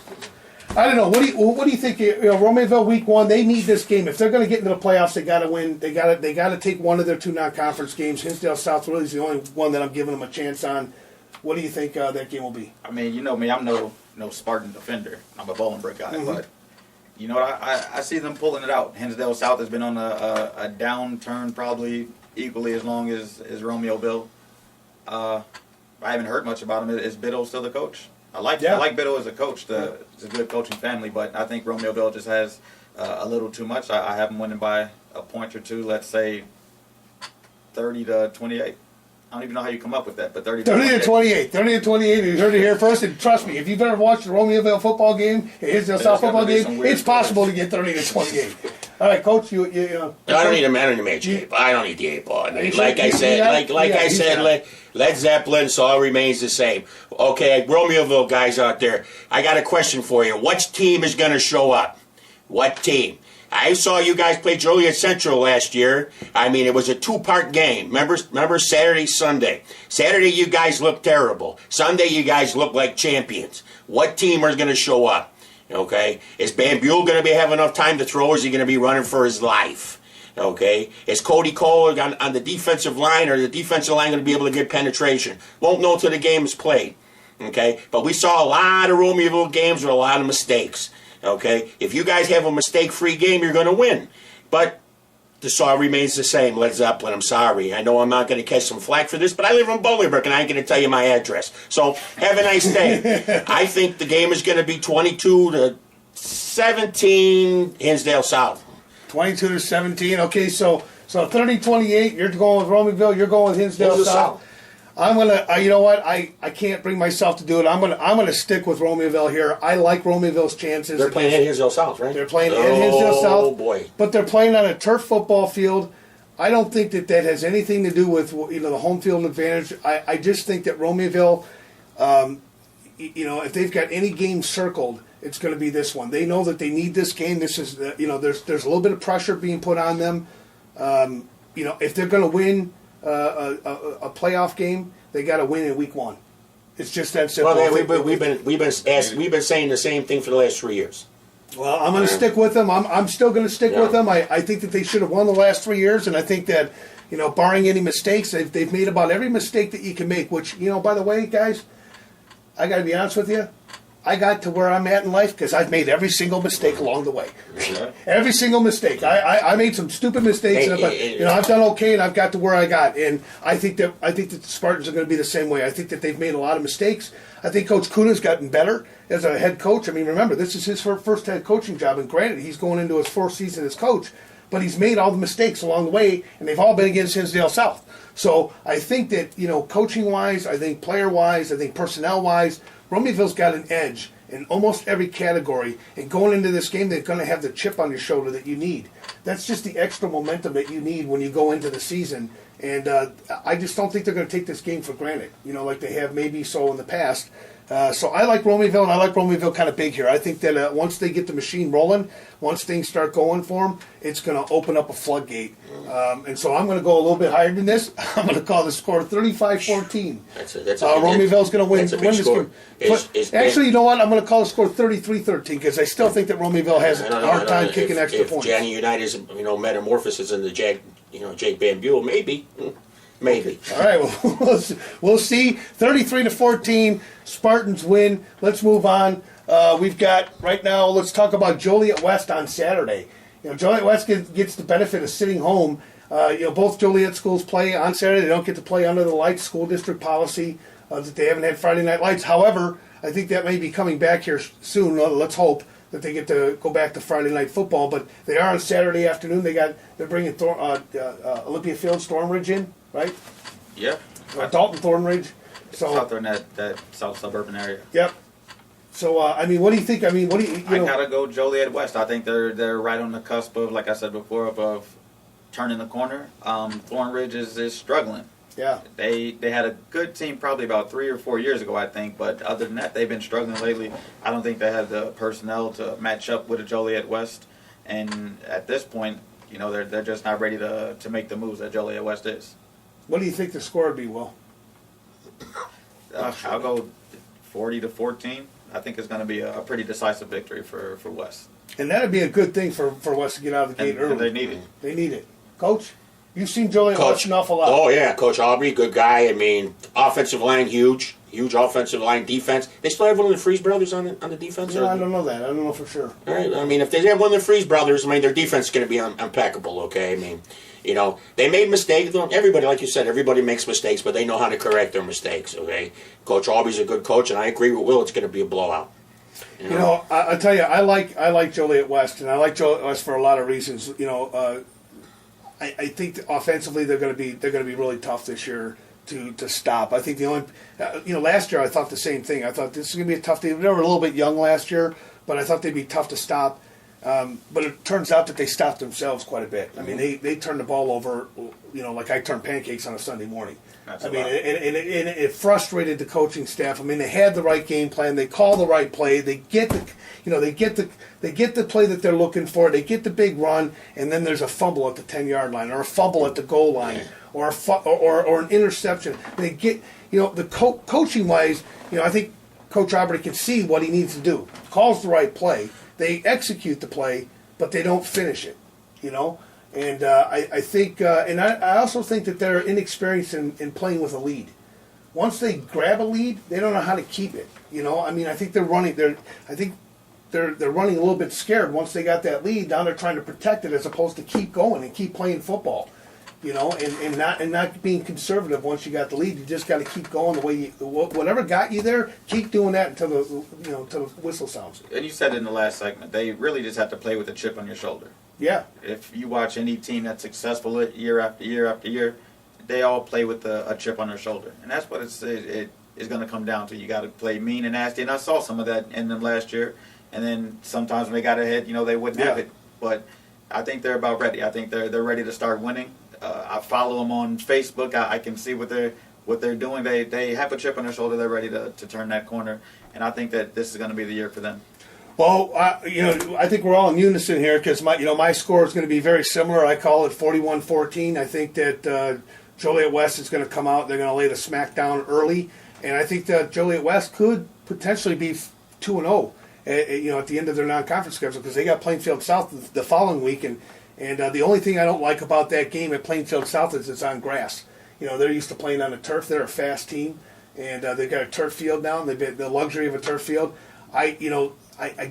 I don't know. What do you think? Romeoville week 1, they need this game. If they're going to get into the playoffs, they got to win. They got to take one of their 2 non-conference games. Hinsdale South really is the only one that I'm giving them a chance on. What do you think that game will be? I mean, you know me. I'm no Spartan defender. I'm a Bolingbrook guy, but you know what? I see them pulling it out. Hinsdale South has been on a downturn probably equally as long as Romeoville. I haven't heard much about him. Is Biddle still the coach? I like Biddle as a coach. It's a good coaching family, but I think Romeoville just has a little too much. I have them winning by a point or 2. Let's say 30-28. I don't even know how you come up with that, but 30 to 28. 30 to 28. You heard it here first, and trust me, if you've ever watched the Romeoville football game, Hinsdale South football game, it's possible to get 30 to 28. All right, Coach, I don't need a man on the match tape. I don't need the 8 ball. Like I said, Led Zeppelin, so all remains the same. Okay, Romeoville guys out there, I got a question for you. What team is going to show up? What team? I saw you guys play Joliet Central last year. I mean, it was a 2-part game. Remember Saturday, Sunday. Saturday, you guys looked terrible. Sunday, you guys looked like champions. What team is going to show up? Okay? Is Bambule going to have enough time to throw, or is he going to be running for his life? Okay? Is Cody Cole on the defensive line, or the defensive line going to be able to get penetration? Won't know till the game is played. Okay? But we saw a lot of Romeoville games with a lot of mistakes. Okay, if you guys have a mistake-free game, you're going to win. But the saw remains the same, Led Zeppelin. I'm sorry. I know I'm not going to catch some flack for this, but I live in Bolingbrook, and I ain't going to tell you my address. So have a nice day. I think the game is going to be 22-17, Hinsdale South. 22-17. Okay, so 30-28. You're going with Romeoville. You're going with Hinsdale South. I'm gonna. You know what? I can't bring myself to do it. I'm gonna stick with Romeoville here. I like Romeoville's chances. They're playing at Hinsdale South, right? They're playing at Hinsdale South. Oh boy! But they're playing on a turf football field. I don't think that has anything to do with the home field advantage. I just think that Romeoville, if they've got any game circled, it's going to be this one. They know that they need this game. This is there's a little bit of pressure being put on them. If they're going to win a playoff game, they got to win in week 1. It's just that simple. Well, we've been saying the same thing for the last 3 years. Well, I'm going to stick with them. I'm still going to stick with them. I think that they should have won the last 3 years, and I think that barring any mistakes, they've made about every mistake that you can make. Which by the way, guys, I got to be honest with you. I got to where I'm at in life because I've made every single mistake along the way. Every single mistake. I made some stupid mistakes, but I've done okay, and I've got to where I got. And I think that the Spartans are going to be the same way. I think that they've made a lot of mistakes. I think Coach Kuna's gotten better as a head coach. I mean, remember, this is his first head coaching job, and granted, he's going into his 4th season as coach, but he's made all the mistakes along the way, and they've all been against Hinsdale South. So I think that, coaching-wise, I think player-wise, I think personnel-wise, Romeoville's got an edge in almost every category, and going into this game, they're going to have the chip on your shoulder that you need. That's just the extra momentum that you need when you go into the season, and I just don't think they're going to take this game for granted, like they have maybe so in the past. So I like Romeoville, and I like Romeoville kind of big here. I think that once they get the machine rolling, once things start going for them, it's going to open up a floodgate. And so I'm going to go a little bit higher than this. I'm going to call the score 35-14. Romeoville's going to win this game. Actually, you know what? I'm going to call the score 33-13 because I still think that Romeoville has a hard time kicking extra points. If Janney United's metamorphosis into Jake Bambule, maybe. Maybe. All right, well, we'll see. 33-14, Spartans win. Let's move on. We've got, right now, let's talk about Joliet West on Saturday. Joliet West gets the benefit of sitting home. Both Joliet schools play on Saturday. They don't get to play under the lights, school district policy, that they haven't had Friday night lights. However, I think that may be coming back here soon. Let's hope that they get to go back to Friday night football. But they are on Saturday afternoon. They're bringing Olympia Field Stormridge in, right? Yeah. Dalton Thornridge. So Out there in that south suburban area. Yep. So I mean, what do you think? I mean, what do you I know? gotta go Joliet West. I think they're right on the cusp of, like I said before, of turning the corner. Thornridge is struggling. Yeah. They had a good team probably about 3 or 4 years ago, I think. But other than that, they've been struggling lately. I don't think they have the personnel to match up with a Joliet West. And at this point, you know, they're just not ready to make the moves that Joliet West is. What do you think the score would be, Will? I'll go 40-14. I think it's going to be a pretty decisive victory for West. And that'd be a good thing for West to get out of the gate early. And they need it. They need it. Coach, you've seen Joliet Coach, West an awful lot. Oh yeah, Coach Aubrey, good guy. I mean, offensive line huge offensive line defense. They still have one of the Freeze brothers on the defense. Yeah, I don't know that. I don't know for sure. All right. I mean, if they have one of the Freeze brothers, I mean, their defense is going to be impeccable. Okay. I mean, you know, they made mistakes. Everybody, like you said, everybody makes mistakes, but they know how to correct their mistakes. Okay. Coach Aubrey's a good coach, and I agree with Will. It's going to be a blowout. You know, I tell you, I like Joliet West, and I like Joliet West for a lot of reasons. You know, I think that offensively they're going to be really tough this year to stop. I think the only, last year I thought the same thing. I thought this is going to be a tough team. They were a little bit young last year, but I thought they'd be tough to stop. But it turns out that they stopped themselves quite a bit. I mean, they turned the ball over, like I turn pancakes on a Sunday morning. That's I a mean, lot. and it frustrated the coaching staff. I mean, they had the right game plan. They call the right play. They get the play that they're looking for. They get the big run, and then there's a fumble at the 10-yard line, or a fumble at the goal line, or an interception. They get, the coaching wise, I think Coach Aubrey can see what he needs to do. Calls the right play. They execute the play, but they don't finish it. And I think, and I also think that they're inexperienced in playing with a lead. Once they grab a lead, they don't know how to keep it. I mean, I think they're running. They're running a little bit scared. Once they got that lead, now they're trying to protect it as opposed to keep going and keep playing football. And not being conservative. Once you got the lead, you just got to keep going the way whatever got you there. Keep doing that until the whistle sounds. And you said it in the last segment, they really just have to play with a chip on your shoulder. Yeah. If you watch any team that's successful year after year after year, they all play with a chip on their shoulder, and that's what it is going to come down to. You got to play mean and nasty, and I saw some of that in them last year. And then sometimes when they got ahead, they wouldn't have it. But I think they're about ready. I think they're ready to start winning. I follow them on Facebook. I can see what they're doing. They have a chip on their shoulder. They're ready to turn that corner, and I think that this is going to be the year for them. Well, I think we're all in unison here because my score is going to be very similar. I call it 41-14. I think that Joliet West is going to come out. They're going to lay the smack down early, and I think that Joliet West could potentially be 2-0. At the end of their non-conference schedule because they got Plainfield South the following week, and the only thing I don't like about that game at Plainfield South is it's on grass. They're used to playing on a turf. They're a fast team, and they've got a turf field now. They've got the luxury of a turf field. I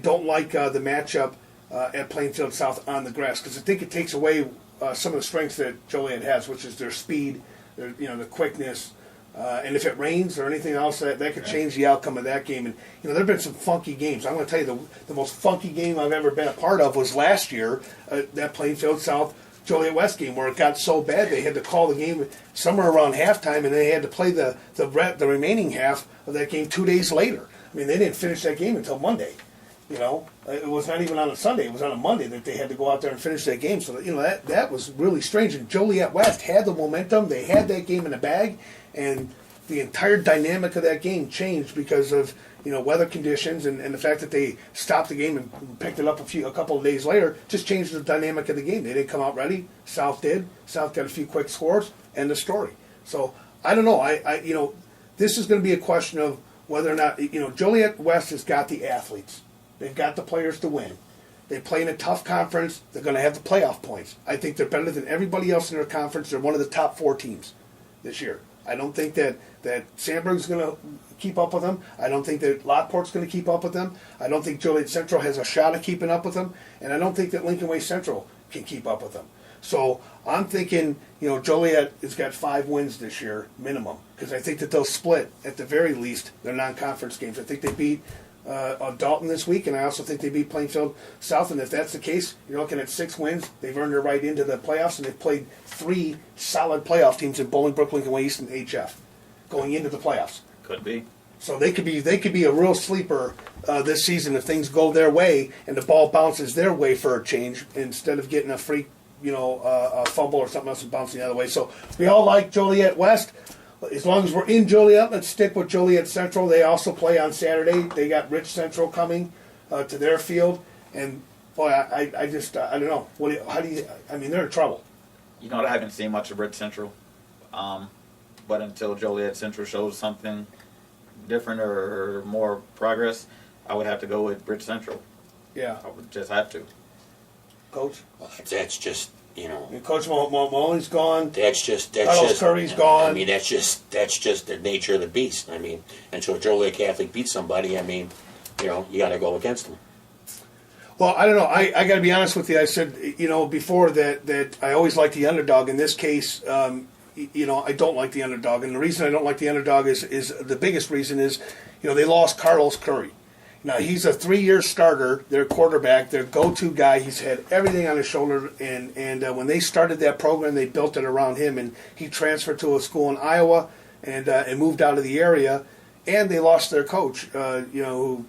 don't like the matchup at Plainfield South on the grass because I think it takes away some of the strengths that Joliet has, which is their speed, the quickness, and if it rains or anything else, that could change the outcome of that game. And there have been some funky games. I'm going to tell you the most funky game I've ever been a part of was last year, that Plainfield South Joliet West game where it got so bad they had to call the game somewhere around halftime, and they had to play the remaining half of that game 2 days later. I mean, they didn't finish that game until Monday. It was not even on a Sunday. It was on a Monday that they had to go out there and finish that game. So, that was really strange. And Joliet West had the momentum. They had that game in the bag. And the entire dynamic of that game changed because of, weather conditions and the fact that they stopped the game and picked it up a couple of days later just changed the dynamic of the game. They didn't come out ready. South did. South got a few quick scores. End of story. So, I don't know. This is going to be a question of whether or not, Joliet West has got the athletes. They've got the players to win. They play in a tough conference. They're going to have the playoff points. I think they're better than everybody else in their conference. They're one of the top 4 teams this year. I don't think that Sandburg's going to keep up with them. I don't think that Lockport's going to keep up with them. I don't think Joliet Central has a shot at keeping up with them. And I don't think that Lincoln Way Central can keep up with them. So I'm thinking, Joliet has got 5 wins this year minimum, because I think that they'll split at the very least their non-conference games. I think they beat Dalton this week, and I also think they beat Plainfield South. And if that's the case, you're looking at 6 wins. They've earned their right into the playoffs, and they've played 3 solid playoff teams in Bolingbrook, Lincoln Way East, and HF going into the playoffs. Could be. So they could be a real sleeper this season if things go their way and the ball bounces their way for a change instead of getting a freak, a fumble or something else and bouncing the other way. So we all like Joliet West. As long as we're in Joliet, let's stick with Joliet Central. They also play on Saturday. They got Rich Central coming to their field, and boy, I don't know. They're in trouble. I haven't seen much of Rich Central, but until Joliet Central shows something different or more progress, I would have to go with Rich Central. Yeah, I would just have to. Coach. Well, that's just And Coach Maloney's gone. That's just Curry's gone. I mean, that's just the nature of the beast. I mean, and so if Joliet Catholic beats somebody, I mean, you got to go against them. Well, I don't know. I got to be honest with you. I said, before that I always like the underdog. In this case, I don't like the underdog, and the reason I don't like the underdog is the biggest reason is, they lost Carlos Curry. Now, he's a 3-year starter, their quarterback, their go-to guy. He's had everything on his shoulder, and when they started that program, they built it around him, and he transferred to a school in Iowa and moved out of the area, and they lost their coach, who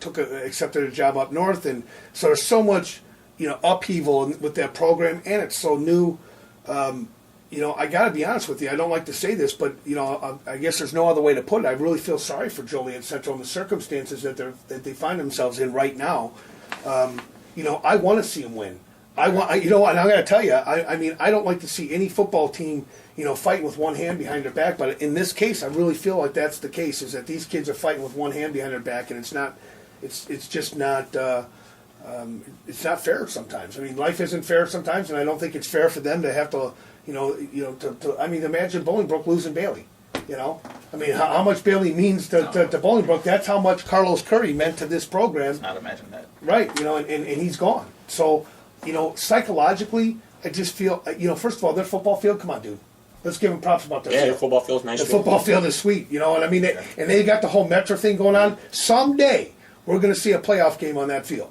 accepted a job up north, and so there's so much, upheaval with that program, and it's so new. I got to be honest with you. I don't like to say this, but I guess there's no other way to put it. I really feel sorry for Joliet Central and the circumstances that they find themselves in right now. I want to see them win. And I got to tell you, I don't like to see any football team, fighting with one hand behind their back. But in this case, I really feel like that's the case. Is that these kids are fighting with one hand behind their back, and it's not. It's just not. It's not fair sometimes. I mean, life isn't fair sometimes, and I don't think it's fair for them to have to. Imagine Bolingbrook losing Bailey. How much Bailey means to Bolingbrook. That's how much Carlos Curry meant to this program. Let's not imagine that. Right, and he's gone. So, psychologically, I just feel, first of all, their football field, come on, dude. Let's give them props about their Yeah, field. their football field's nice. The football field is sweet, and they got the whole Metro thing going on. Someday, we're going to see a playoff game on that field.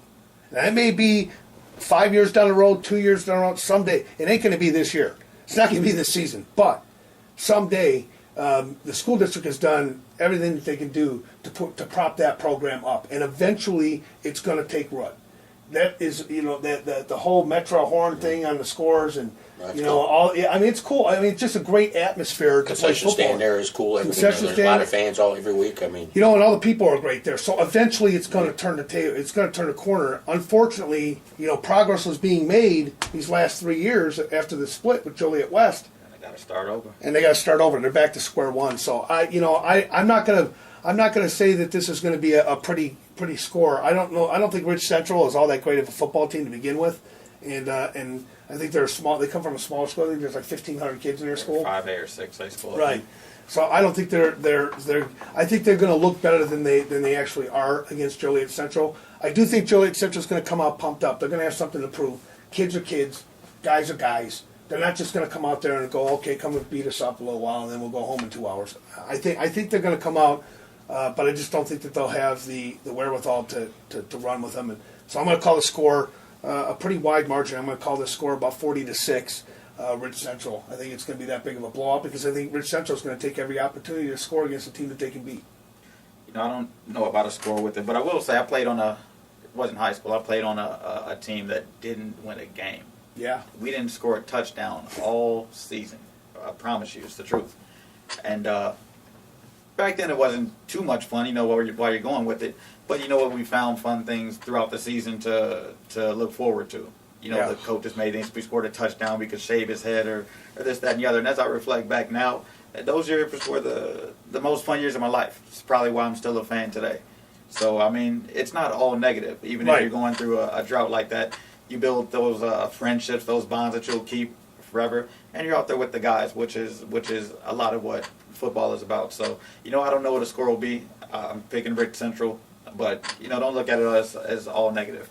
And that may be 5 years down the road, 2 years down the road, someday. It ain't going to be this year. It's not going to be this season, but someday the school district has done everything that they can do to prop that program up, and eventually it's going to take root. That is, the whole Metro horn thing on the scores, and cool. it's cool. It's just a great atmosphere to play Concession football. stand there is cool. Concession There's a lot of fans every week. And all the people are great there. So eventually, it's going to turn the table. It's going to turn the corner. Unfortunately, progress was being made these last 3 years after the split with Joliet West. And they got to start over. And they're back to square one. So I'm not going to say that this is going to be a pretty score. I don't know. I don't think Rich Central is all that great of a football team to begin with, and I think they're small. They come from a smaller school. I think there's like 1,500 kids in their school. 5A or 6A school. Right. So I don't think they're. I think they're going to look better than they actually are against Joliet Central. I do think Joliet Central is going to come out pumped up. They're going to have something to prove. Kids are kids. Guys are guys. They're not just going to come out there and go, okay, come and beat us up a little while, and then we'll go home in 2 hours. I think they're going to come out. But I just don't think that they'll have the wherewithal to run with them. And so I'm going to call the score a pretty wide margin. I'm going to call the score about 40-6, Rich Central. I think it's going to be that big of a blowout because I think Rich Central is going to take every opportunity to score against a team that they can beat. I don't know about a score with it, but I will say I played on it wasn't high school. I played on a team that didn't win a game. Yeah. We didn't score a touchdown all season. I promise you, it's the truth. And back then it wasn't too much fun, while you're going with it. But we found fun things throughout the season to look forward to. The coaches made things. We scored a touchdown, we could shave his head or this, that, and the other. And as I reflect back now, those years were the most fun years of my life. It's probably why I'm still a fan today. So, it's not all negative. Even if you're going through a drought like that, you build those friendships, those bonds that you'll keep forever. And you're out there with the guys, which is a lot of what football is about. So, I don't know what the score will be. I'm picking Rich Central, but don't look at it as all negative.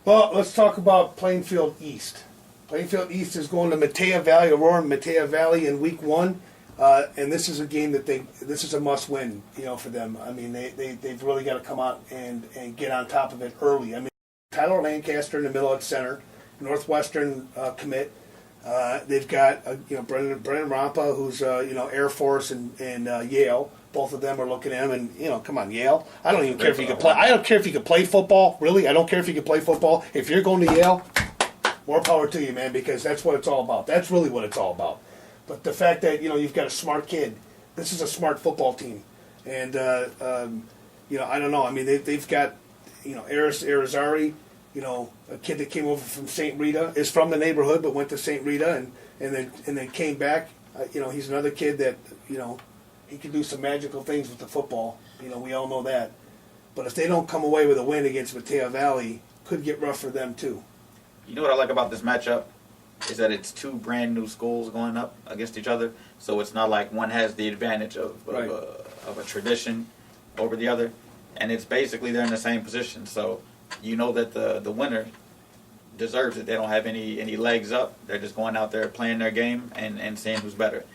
Well, let's talk about Plainfield East. Plainfield East is going to Matea Valley, Aurora and Matea Valley in week 1. And this is a game that this is a must win, for them. I mean, they've really got to come out and get on top of it early. I mean, Tyler Lancaster in the middle at center, Northwestern commit. They've got Brennan Rampa, who's Air Force and Yale. Both of them are looking at him, and come on, Yale. I don't even care if you can play. I don't care if you can play football. Really, I don't care if you can play football. If you're going to Yale, more power to you, man, because that's what it's all about. That's really what it's all about. But the fact that you've got a smart kid, this is a smart football team, and I don't know. I mean, they've got Aris Arizari, a kid that came over from St. Rita, is from the neighborhood but went to St. Rita and then came back. He's another kid that he can do some magical things with the football. We all know that. But if they don't come away with a win against Matea Valley, could get rough for them too. You know what I like about this matchup is that it's two brand new schools going up against each other, so it's not like one has the advantage of a tradition over the other, and it's basically they're in the same position. So you know that the winner deserves it. They don't have any legs up. They're just going out there playing their game and seeing who's better.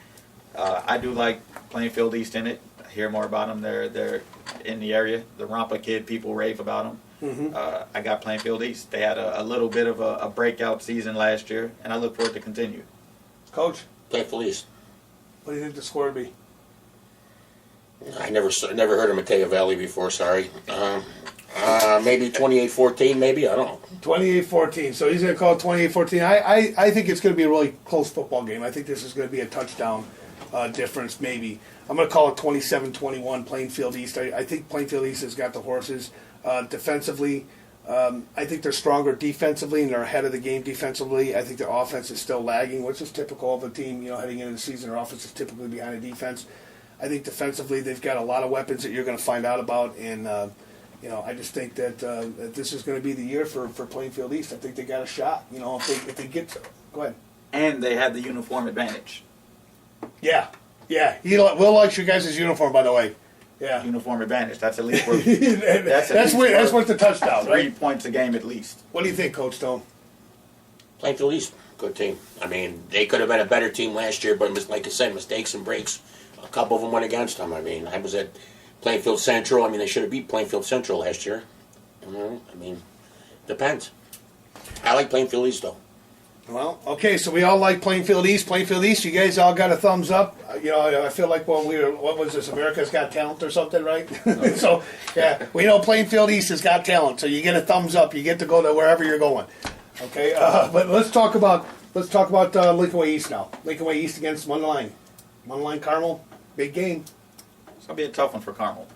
I do like Plainfield East in it. I hear more about them. They're in the area. The Rampa kid, people rave about them. Mm-hmm. I got Plainfield East. They had a little bit of a breakout season last year, and I look for it to continue. Coach? Plainfield East. What do you think the score would be? I never heard of Matea Valley before, sorry. Maybe 28-14, maybe, I don't know. 28-14. So he's going to call it 28-14. I think it's going to be a really close football game. I think this is going to be a touchdown difference, maybe. I'm going to call it 27-21 Plainfield East. I think Plainfield East has got the horses. Defensively, I think they're stronger defensively and they're ahead of the game defensively. I think their offense is still lagging, which is typical of a team, heading into the season. Their offense is typically behind the defense. I think defensively they've got a lot of weapons that you're going to find out about, and I just think that this is going to be the year for Plainfield East. I think they got a shot. If they get to, go ahead. And they have the uniform advantage. Yeah. Will likes your guys' uniform, by the way. Yeah. Uniform advantage. That's at least worth. that's worth the touchdown, 3 right? points a game at least. What do you think, Coach Stone? Plainfield East, good team. I mean, they could have been a better team last year, but like I said, mistakes and breaks. A couple of them went against them. I mean, I was at Plainfield Central. I mean, they should have beat Plainfield Central last year. I mean, depends. I like Plainfield East, though. Well, okay, so we all like Plainfield East. Plainfield East, you guys all got a thumbs up. I feel like when we were, what was this, America's Got Talent or something, right? So, yeah, we know Plainfield East has got talent, so you get a thumbs up. You get to go to wherever you're going. Okay, but let's talk about Lincoln Way East now. Lincoln Way East against Mundelein. Mundelein Carmel, big game. It's gonna be a tough one for Carmel.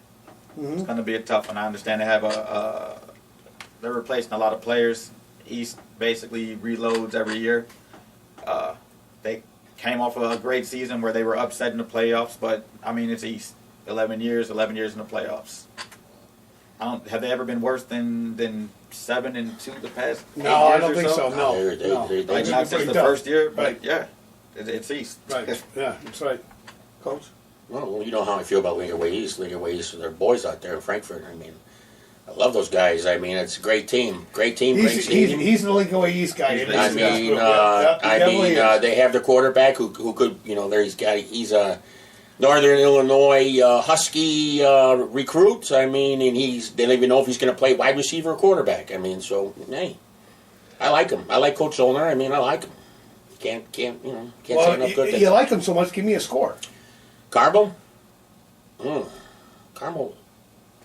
Mm-hmm. It's gonna be a tough one. I understand they have they're replacing a lot of players. East basically reloads every year. They came off of a great season where they were upset in the playoffs, but I mean it's East. 11 years in the playoffs. Have they ever been worse than 7-2 the past? No, I don't think so. No, Like not since the first year, but yeah, it's East. Right. Yeah, that's right. Coach. Well, you know how I feel about Lincoln Way East. Lincoln Way East, they're boys out there in Frankfurt. I mean, I love those guys. I mean, it's a great team. Great stadium. He's the Lincoln Way East guy. They have the quarterback who could, he's a Northern Illinois Husky recruit. I mean, and they don't even know if he's going to play wide receiver or quarterback. I mean, so hey, I like him. I like Coach Zollner. I mean, I like him. Can't say enough good things. You like him so much. Give me a score. Carmel. Carmel.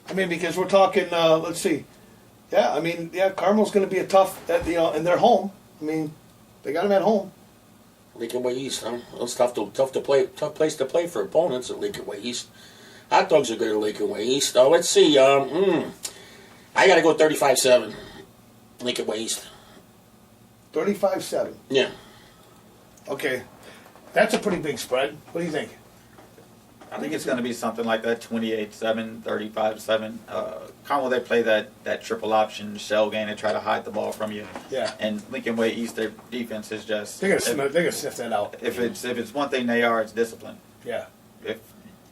I mean, because we're talking. Let's see. Yeah, I mean, Carmel's going to be a tough. And they're home. I mean, they got him at home. Lincoln Way East, huh? It's tough place to play for opponents at Lincoln Way East. Hot dogs are good at Lincoln Way East. Oh, let's see. I got to go 35-7. Lincoln Way East. 35-7. Yeah. Okay, that's a pretty big spread. What do you think? I think it's going to be something like that, 28-7, 35-7. Carmel, they play that triple option shell game. They try to hide the ball from you. Yeah. And Lincoln Way East, their defense is just... They're gonna sniff that out. If it's one thing they are, it's discipline. Yeah. If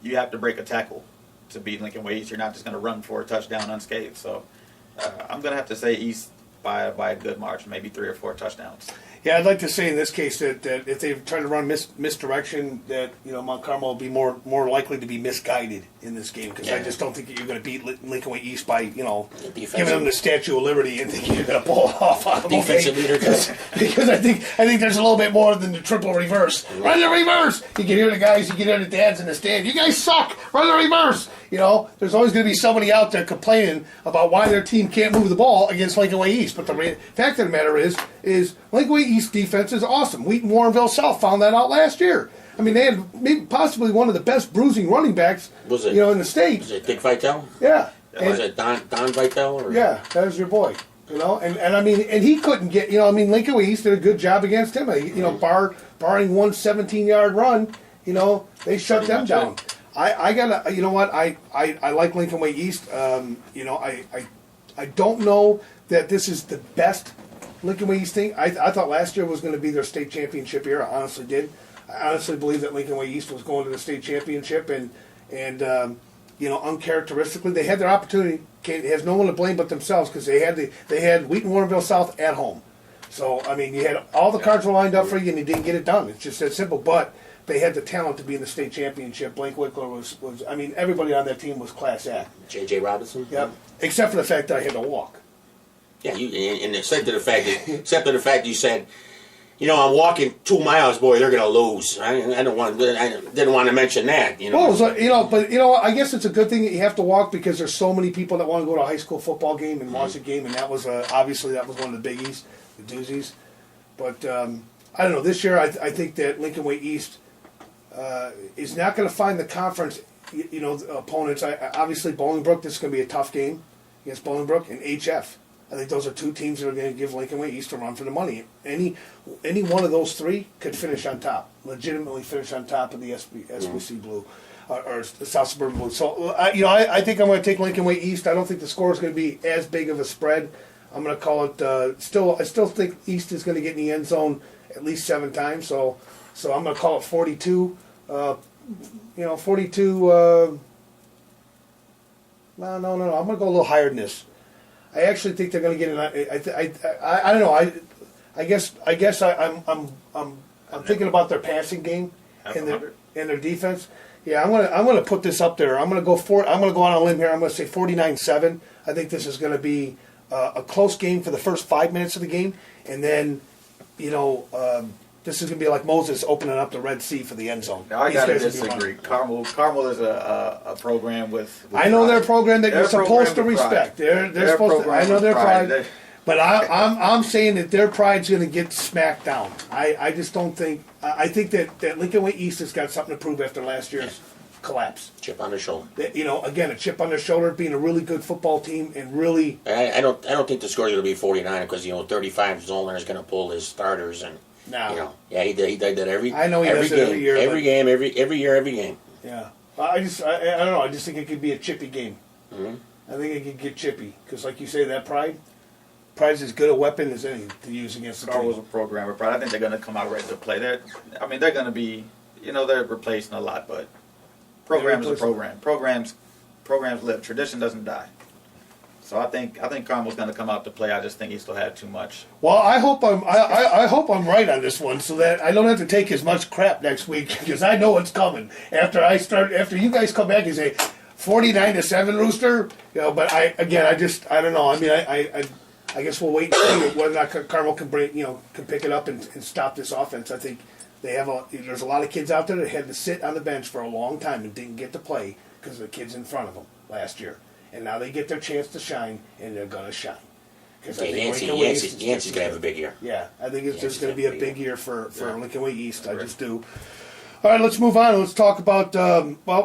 you have to break a tackle to beat Lincoln Way East, you're not just going to run for a touchdown unscathed. So I'm going to have to say East by a good margin, maybe 3 or 4 touchdowns. Yeah, I'd like to say in this case that if they try to run misdirection, that Mount Carmel will be more likely to be misguided in this game, because I just don't think that you're going to beat Lincoln Way East by giving them the Statue of Liberty and thinking you're going to pull it off on them. Defensive leader, because I think there's a little bit more than the triple reverse. Run the reverse. You can hear the guys, you can hear the dads in the stand. You guys suck. Run the reverse. There's always going to be somebody out there complaining about why their team can't move the ball against Lincoln Way East. But the fact of the matter is Lincoln Way East defense is awesome. Wheaton Warrenville South found that out last year. I mean, they had maybe possibly one of the best bruising running backs, in the state. Was it Dick Vitale? Yeah. Was it Don Vitale? Or? Yeah, that was your boy. And I mean, and he couldn't get. Lincoln Way East did a good job against him. Barring one 17-yard run, they shut them down. I gotta. You know what? I like Lincoln Way East. I don't know that this is the best Lincoln Way East thing. I thought last year was going to be their state championship year. I honestly did. I honestly believe that Lincoln Way East was going to the state championship, and uncharacteristically, they had their opportunity. Has no one to blame but themselves, because they had Wheaton Warrenville South at home. So I mean, you had all the cards were lined up for you, and you didn't get it done. It's just that simple. But they had the talent to be in the state championship. Blake Wickler was. I mean, everybody on that team was class A. J.J. Robinson. Yep. Except for the fact that I had to walk. Yeah, except for the fact you said, I'm walking 2 miles, boy, they're gonna lose. I didn't want to mention that. Well, but I guess it's a good thing that you have to walk, because there's so many people that want to go to a high school football game and watch a game, and that was obviously that was one of the biggies, the doozies. But I don't know. This year, I think that Lincoln Way East is not going to find the conference, opponents. Obviously, Bolingbrook. This is going to be a tough game against Bolingbrook, and HF. I think those are two teams that are going to give Lincoln Way East a run for the money. Any one of those three could finish on top, legitimately finish on top of the SBC Blue or the South Suburban Blue. So, I think I'm going to take Lincoln Way East. I don't think the score is going to be as big of a spread. I'm going to call it. I still think East is going to get in the end zone at least 7 times. So I'm going to call it 42. 42. No. I'm going to go a little higher than this. I actually think they're going to get in. I don't know. I guess I'm thinking about their passing game and their defense. Yeah, I'm gonna put this up there. I'm gonna go on a limb here. I'm gonna say 49-7. I think this is going to be a close game for the first 5 minutes of the game, and then this is going to be like Moses opening up the Red Sea for the end zone. Now, I got to disagree. Carmel is a program with I know their program that you're supposed to respect. They're supposed to. I know their pride. But I'm saying that their pride's going to get smacked down. I just don't think. I think that Lincoln Way East has got something to prove after last year's collapse. Chip on their shoulder. Again, a chip on their shoulder, being a really good football team, and really. I don't think the score's going to be 49, because 35 Zollner is going to pull his starters and. No. He did that every. I know he does it every year. Every game. Yeah, I don't know. I just think it could be a chippy game. Mm-hmm. I think it could get chippy, because, like you say, that pride's as good a weapon as any to use against the Carmel's team. a program with pride. I think they're going to come out ready to play. They're going to be, they're replacing a lot, but program is a program. Programs live. Tradition doesn't die. So I think Carmel's going to come out to play. I just think he still had too much. Well, I hope I'm right on this one, so that I don't have to take as much crap next week, because I know what's coming. After you guys come back and say 49-7, Rooster. But I don't know. I mean, I guess we'll wait and see whether or not Carmel can pick it up and stop this offense. I think there's a lot of kids out there that had to sit on the bench for a long time and didn't get to play because of the kids in front of them last year. And now they get their chance to shine, and they're going to shine. Yancey's going to have a big year. Yeah, I think it's just going to be a big year for Lincoln Way East. I just do. All right, let's move on. Let's talk about,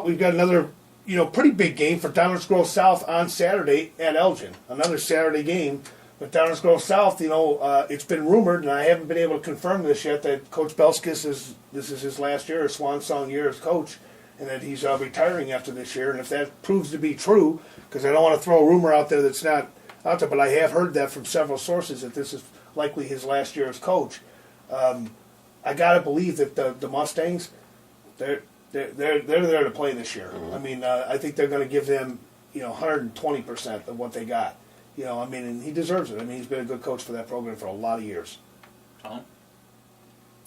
we've got another, pretty big game for Downers Grove South on Saturday at Elgin. Another Saturday game. But Downers Grove South, it's been rumored, and I haven't been able to confirm this yet, that Coach Belskis this is his last year, his swan song year as coach, and that he's retiring after this year. And if that proves to be true, because I don't want to throw a rumor out there that's not out there, but I have heard that from several sources that this is likely his last year as coach. I got to believe that the Mustangs, they're there to play this year. Mm-hmm. I mean, I think they're going to give them 120% of what they got. You know, I mean, and he deserves it. I mean, he's been a good coach for that program for a lot of years. Tom?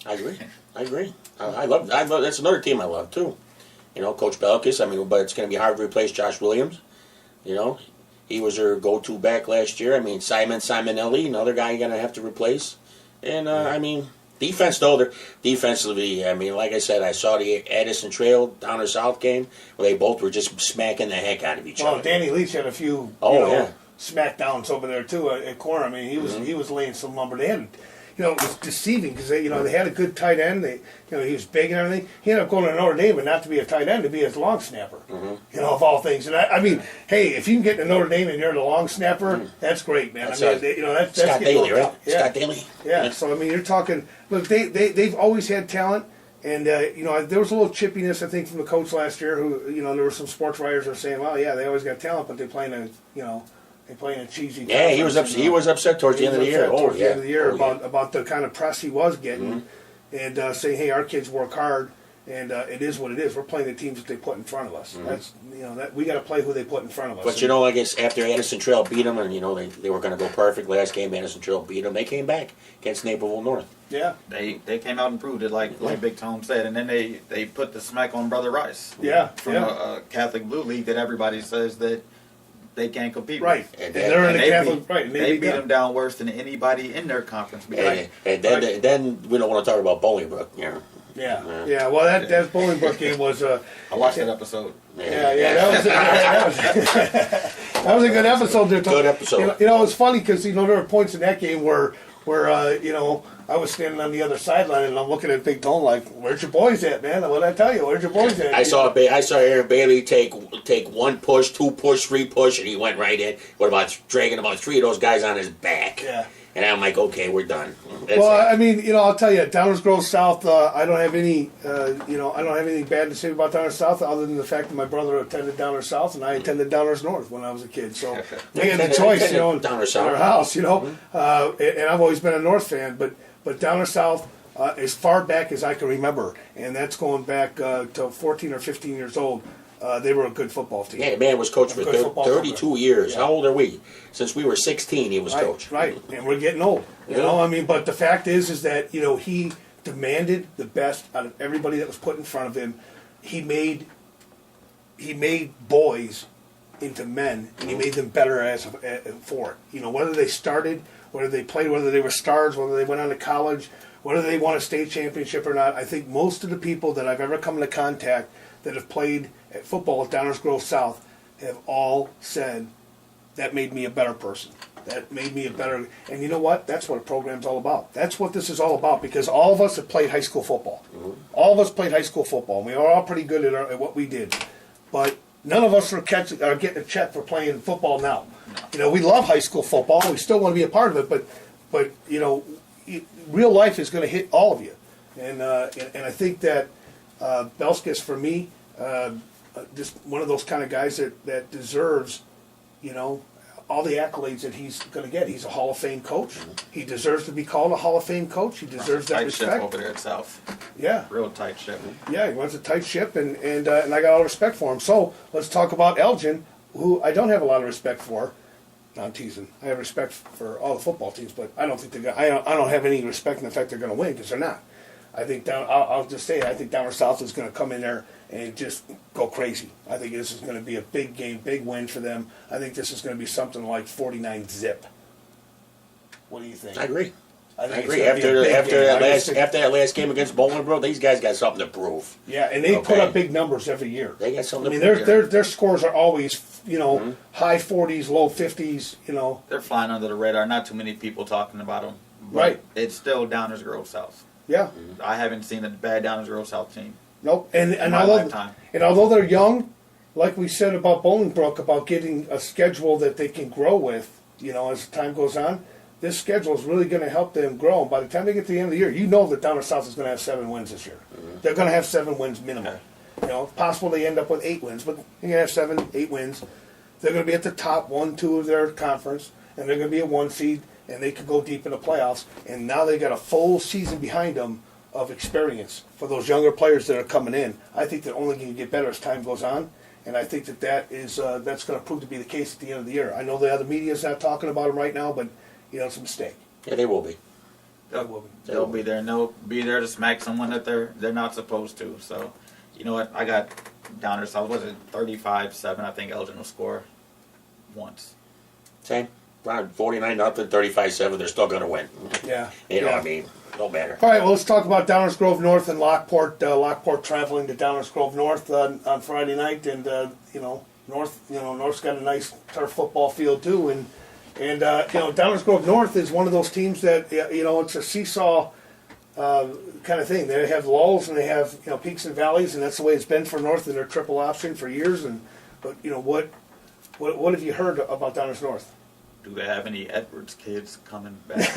I agree. I love. That's another team I love too. You know, Coach Belkis. I mean, but it's going to be hard to replace Josh Williams. You know, he was their go-to back last year. I mean, Simonelli, another guy you're going to have to replace. And I mean, defense though, defensively. I mean, like I said, I saw the Addison Trail down or South game where they both were just smacking the heck out of each Well, other. Danny Leach had a few, smackdowns over there too at corner. I mean, he was laying some lumber. They had, you know, it was deceiving because they had a good tight end. They, you know, he was big and everything. He ended up going to Notre Dame, but not to be a tight end, to be a long snapper. You know, of all things. And I mean, hey, if you can get to Notre Dame and you're the long snapper, that's great, man. That's I mean, you know, that's Scott getting Daly, right? Yeah. Scott Daly. Yeah. So I mean, you're talking. Look, they've always had talent. And, you know, there was a little chippiness, I think, from the coach last year who, you know, there were some sports writers that were saying, well, yeah, they always got talent, but they play in a cheesy. Yeah, he was upset. He was upset towards the end of the year. Towards the end of the year about the kind of press he was getting, and saying, "Hey, our kids work hard, and it is what it is. We're playing the teams that they put in front of us. That's that we got to play who they put in front of us." But you know, I guess after Addison Trail beat them, and you know they were going to go perfect last game. Addison Trail beat them. They came back against Naperville North. Yeah, They came out and proved it, like Big Tom said, and then they put the smack on Brother Rice. Yeah, from a Catholic Blue League that everybody says that they can't compete right. with. And they're in the Catholic, right? And they beat them down worse than anybody in their conference. And then we don't want to talk about Bolingbrook. You know. Yeah. Well, that Bolingbrook game was. I watched that episode. That was a good episode. There, good episode. You know, it was funny because there were points in that game where I was standing on the other sideline and I'm looking at Big Tone like, "Where's your boys at, man? What did I tell you? Where's your boys at?" I saw Aaron Bailey take one push, two push, three push, and he went right in. What about dragging about three of those guys on his back? Yeah. And I'm like, okay, we're done. That's Well, it. I mean, I'll tell you, Downers Grove South. I don't have any, I don't have anything bad to say about Downers South, other than the fact that my brother attended Downers South and I attended Downers North when I was a kid. So we had the choice, in our house, and I've always been a North fan, but Downers South, as far back as I can remember, and that's going back to 14 or 15 years old. They were a good football team. Yeah, man was coached for 32 years. Yeah. How old are we? Since we were 16, he was coach. Right, and we're getting old. You know, I mean, but the fact is that he demanded the best out of everybody that was put in front of him. He made boys into men, and he made them better for it. You know, whether they started, whether they played, whether they were stars, whether they went on to college, whether they won a state championship or not. I think most of the people that I've ever come into contact that have played at football at Downers Grove South have all said, that made me a better person. That made me a better... And you know what? That's what a program's all about. That's what this is all about, because all of us have played high school football. All of us played high school football, and we are all pretty good at what we did. But none of us are getting a check for playing football now. You know, we love high school football, and we still want to be a part of it, but real life is going to hit all of you. And I think that Belskis, for me, just one of those kind of guys that deserves, all the accolades that he's going to get. He's a Hall of Fame coach. He deserves to be called a Hall of Fame coach. He deserves that respect. Tight ship over there at South. Yeah. Real tight ship. Yeah, he runs a tight ship, and I got all the respect for him. So let's talk about Elgin, who I don't have a lot of respect for. No, I'm teasing. I have respect for all the football teams, but I don't think they're going. I don't have any respect in the fact they're going to win, because they're not. I think I'll just say it, I think Downers South is going to come in there and just go crazy. I think this is going to be a big game, big win for them. I think this is going to be something like 49-zip. What do you think? I agree. I agree. After that last game against Bolingbrook, these guys got something to prove. Yeah, and they put up big numbers every year. They got something. I mean, their scores are always high 40s, low 50s. They're flying under the radar. Not too many people talking about them. Right. It's still Downers Grove South. Yeah. I haven't seen a bad Downers Grove South team. Nope. And although they're young, like we said about Bolingbrook, about getting a schedule that they can grow with, as time goes on, this schedule is really going to help them grow. And by the time they get to the end of the year, that Downers South is going to have 7 wins this year. They're going to have 7 wins minimum. It's possible they end up with 8 wins, but they're going to have 7, 8 wins. They're going to be at the top 1, 2 of their conference, and they're going to be a 1 seed, and they could go deep in the playoffs. And now they got a full season behind them of experience for those younger players that are coming in. I think they're only going to get better as time goes on. And I think that is that's going to prove to be the case at the end of the year. I know the other media is not talking about them right now, but it's a mistake. Yeah, they will be. They'll be there, and they'll be there to smack someone that they're not supposed to. So, you know what? I got Downers. So was it 35-7? I think Elgin will score once. Same. Around 49-0, 35-7. They're still going to win. Yeah. You know yeah. what I mean? No matter. All right, well, let's talk about Downers Grove North and Lockport. Lockport traveling to Downers Grove North on Friday night, and North's got a nice turf football field too, and Downers Grove North is one of those teams that it's a seesaw kind of thing. They have lulls and they have peaks and valleys, and that's the way it's been for North in their triple option for years. But what have you heard about Downers North? Do they have any Edwards kids coming back?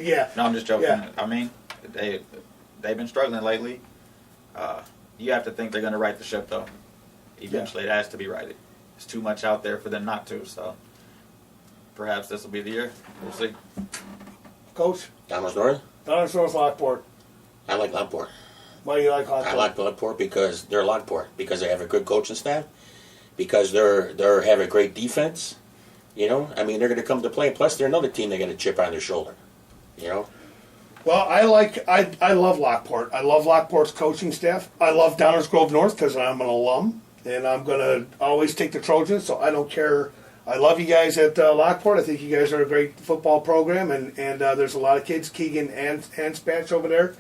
Yeah. No, I'm just joking. Yeah. I mean, they've been struggling lately. You have to think they're going to right the ship, though. Eventually, it has to be righted. There's too much out there for them not to. So perhaps this will be the year. We'll see. Coach? Downers North? Downers North Lockport. I like Lockport. Why do you like Lockport? I like Lockport because they're Lockport. Because they have a good coaching staff. Because they have a great defense. They're going to come to play. Plus, they're another team they got a chip on their shoulder. Well, I love Lockport. I love Lockport's coaching staff. I love Downers Grove North because I'm an alum, and I'm going to always take the Trojans, so I don't care. I love you guys at Lockport. I think you guys are a great football program, and there's a lot of kids. Keegan Anspatch over there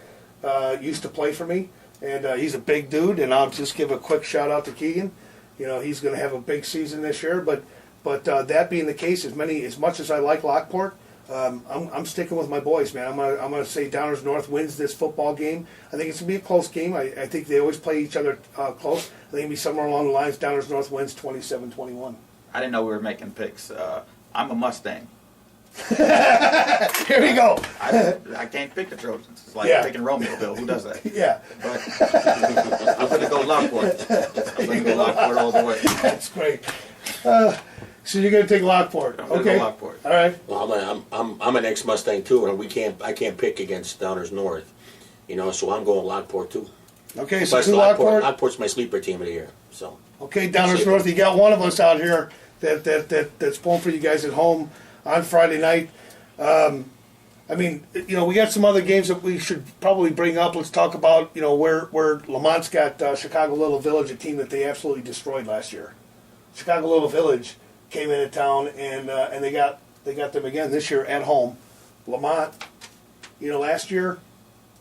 used to play for me, and he's a big dude, and I'll just give a quick shout-out to Keegan. He's going to have a big season this year, but that being the case, as much as I like Lockport, I'm sticking with my boys, man. I'm gonna say Downers North wins this football game. I think it's gonna be a close game. I think they always play each other close. I think it'll be somewhere along the lines. Downers North wins 27-21. I didn't know we were making picks. I'm a Mustang. Here we go. I can't pick the Trojans. It's like picking Romeoville. Who does that? Yeah, But I'm going to go Lockport. I'm going to go Lockport all the way. that's great. So you're gonna take Lockport, I'm gonna okay? go Lockport. All right. Well, I'm an ex-Mustang too, and I can't pick against Downers North. So I'm going Lockport too. Okay, so Plus, two Lockport. Lockport's my sleeper team of the year. So. Okay, Downers North, you got one of us out here that's pulling for you guys at home on Friday night. We got some other games that we should probably bring up. Let's talk about, where Lamont's got Chicago Little Village, a team that they absolutely destroyed last year. Chicago Little Village came into town and they got them again this year at home. Lamont, last year,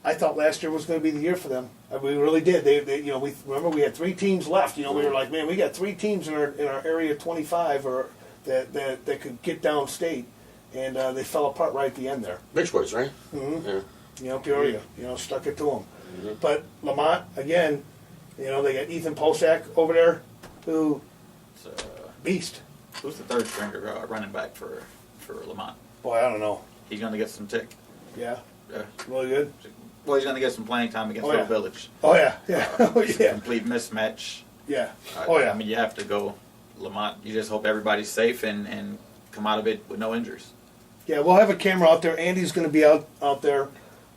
I thought last year was going to be the year for them. We really did. We remember we had 3 teams left. We were like, man, we got 3 teams in our area 25 or that could get downstate, and they fell apart right at the end there. Bridgeport's, right? Mm-hmm. Yeah. Peoria, stuck it to them. Mm-hmm. But Lamont again, they got Ethan Posak over there, who beast. Who's the third stringer running back for Lamont? Boy, I don't know. He's going to get some tick. Yeah, Yeah. really good. Well, he's going to get some playing time against Little Village. Oh yeah, yeah, oh It's a yeah, complete mismatch. yeah. Oh yeah. I mean, you have to go Lamont. You just hope everybody's safe and come out of it with no injuries. Yeah, we'll have a camera out there. Andy's going to be out there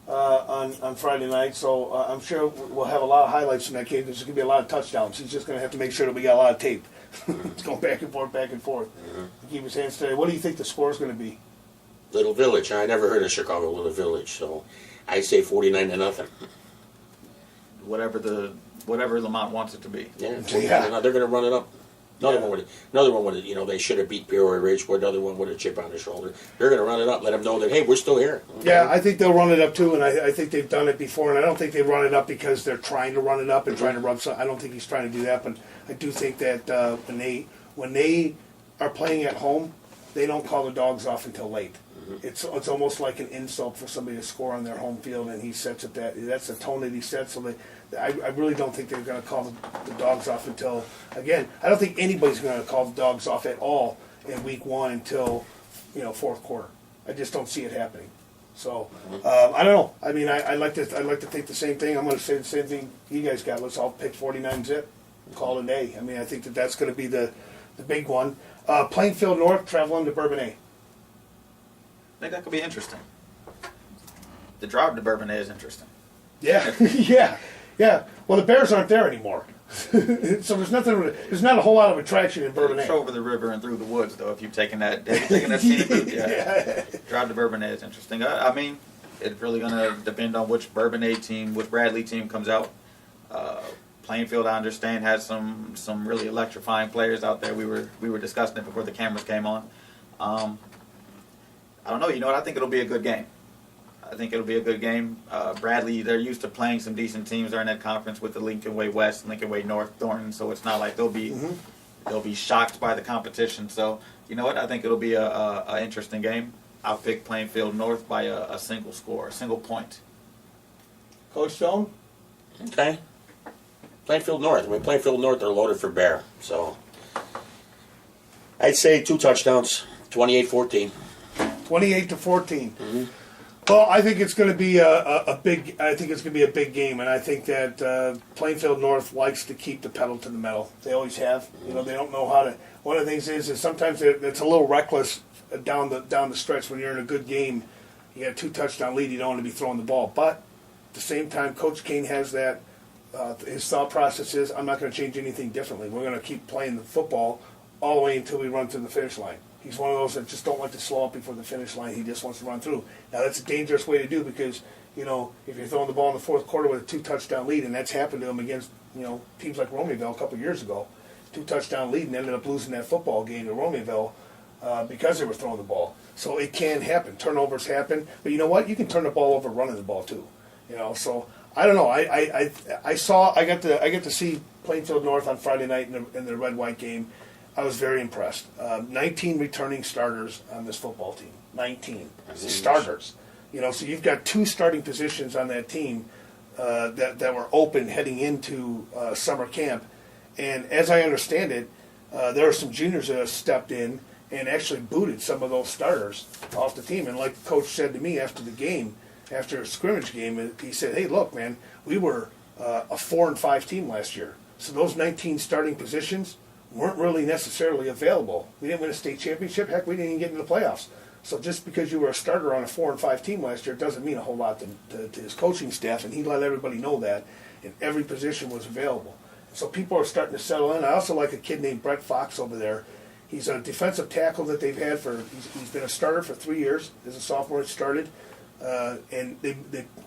on Friday night, so I'm sure we'll have a lot of highlights from that game. There's going to be a lot of touchdowns. He's just going to have to make sure that we got a lot of tape. It's going back and forth, back and forth. Keep his hands steady. What do you think the score is going to be? Little Village. I never heard of Chicago Little Village, so I say 49-0. Whatever Lamont wants it to be. Yeah, Yeah. They're going to run it up. Another Yeah. one would. They should have beat Peoria Ridgeport. Another one with a chip on their shoulder. They're going to run it up. Let them know that hey, we're still here. Yeah, I think they'll run it up too, and I think they've done it before. And I don't think they run it up because they're trying to run it up and trying to rub some. I don't think he's trying to do that, but I do think that when they are playing at home, they don't call the dogs off until late. It's almost like an insult for somebody to score on their home field, and he sets it that's the tone that he sets. So I really don't think they're going to call the dogs off until, again, I don't think anybody's going to call the dogs off at all in week 1 until, fourth quarter. I just don't see it happening. So I don't know. I mean, I like to think the same thing. I'm going to say the same thing you guys got. Let's all pick 49 zip, call it a day. I mean, I think that's going to be the big one. Plainfield North traveling to Bourbonnais. I think that could be interesting. The drive to Bourbonnais is interesting. Yeah, yeah, yeah. Well, the Bears aren't there anymore. So there's not a whole lot of attraction in Bourbonnais. It's over the river and through the woods, though. If you've taken that scenic route, yeah. Drive to Bourbonnais is interesting. I mean, it's really going to depend on which Bourbonnais team, which Bradley team comes out. Plainfield, I understand, has some really electrifying players out there. We were discussing it before the cameras came on. I don't know. You know what? I think it'll be a good game. I think it'll be a good game. Bradley, they're used to playing some decent teams during that conference with the Lincoln Way West, Lincoln Way North, Thornton. So it's not like they'll be shocked by the competition. So you know what? I think it'll be a interesting game. I'll pick Plainfield North by a single score, a single point. Coach Stone? Okay. Plainfield North. I mean, Plainfield North, they're loaded for bear. So I'd say 2 touchdowns, 28-14. 28-14. Well, I think it's going to be a big. I think it's going to be a big game, and I think that Plainfield North likes to keep the pedal to the metal. They always have. You know, they don't know how to. One of the things is sometimes it's a little reckless down the stretch when you're in a good game. You got a 2 touchdown lead. You don't want to be throwing the ball, but at the same time, Coach Kane has that. His thought process is, I'm not going to change anything differently. We're going to keep playing the football all the way until we run to the finish line. He's one of those that just don't like to slow up before the finish line. He just wants to run through. Now, that's a dangerous way to do because, you know, if you're throwing the ball in the fourth quarter with a 2 touchdown lead, and that's happened to him against, you know, teams like Romeoville a couple of years ago, 2 touchdown lead and ended up losing that football game to Romeoville because they were throwing the ball. So it can happen. Turnovers happen. But you know what? You can turn the ball over running the ball too. You know, so I don't know. I got to see Plainfield North on Friday night in the red-white game. I was very impressed. 19 returning starters on this football team. 19 starters. You know, so you've got 2 starting positions on that team that were open heading into summer camp. And as I understand it, there are some juniors that have stepped in and actually booted some of those starters off the team. And like the coach said to me after the game, after a scrimmage game, he said, "Hey, look, man, we were a 4-5 team last year. So those 19 starting positions weren't really necessarily available. We didn't win a state championship. Heck, we didn't even get into the playoffs. So just because you were a starter on a 4-5 team last year doesn't mean a whole lot to his coaching staff, and he let everybody know that, and every position was available. So people are starting to settle in. I also like a kid named Brett Fox over there. He's a defensive tackle that they've had he's been a starter for 3 years. As a sophomore, he started. And they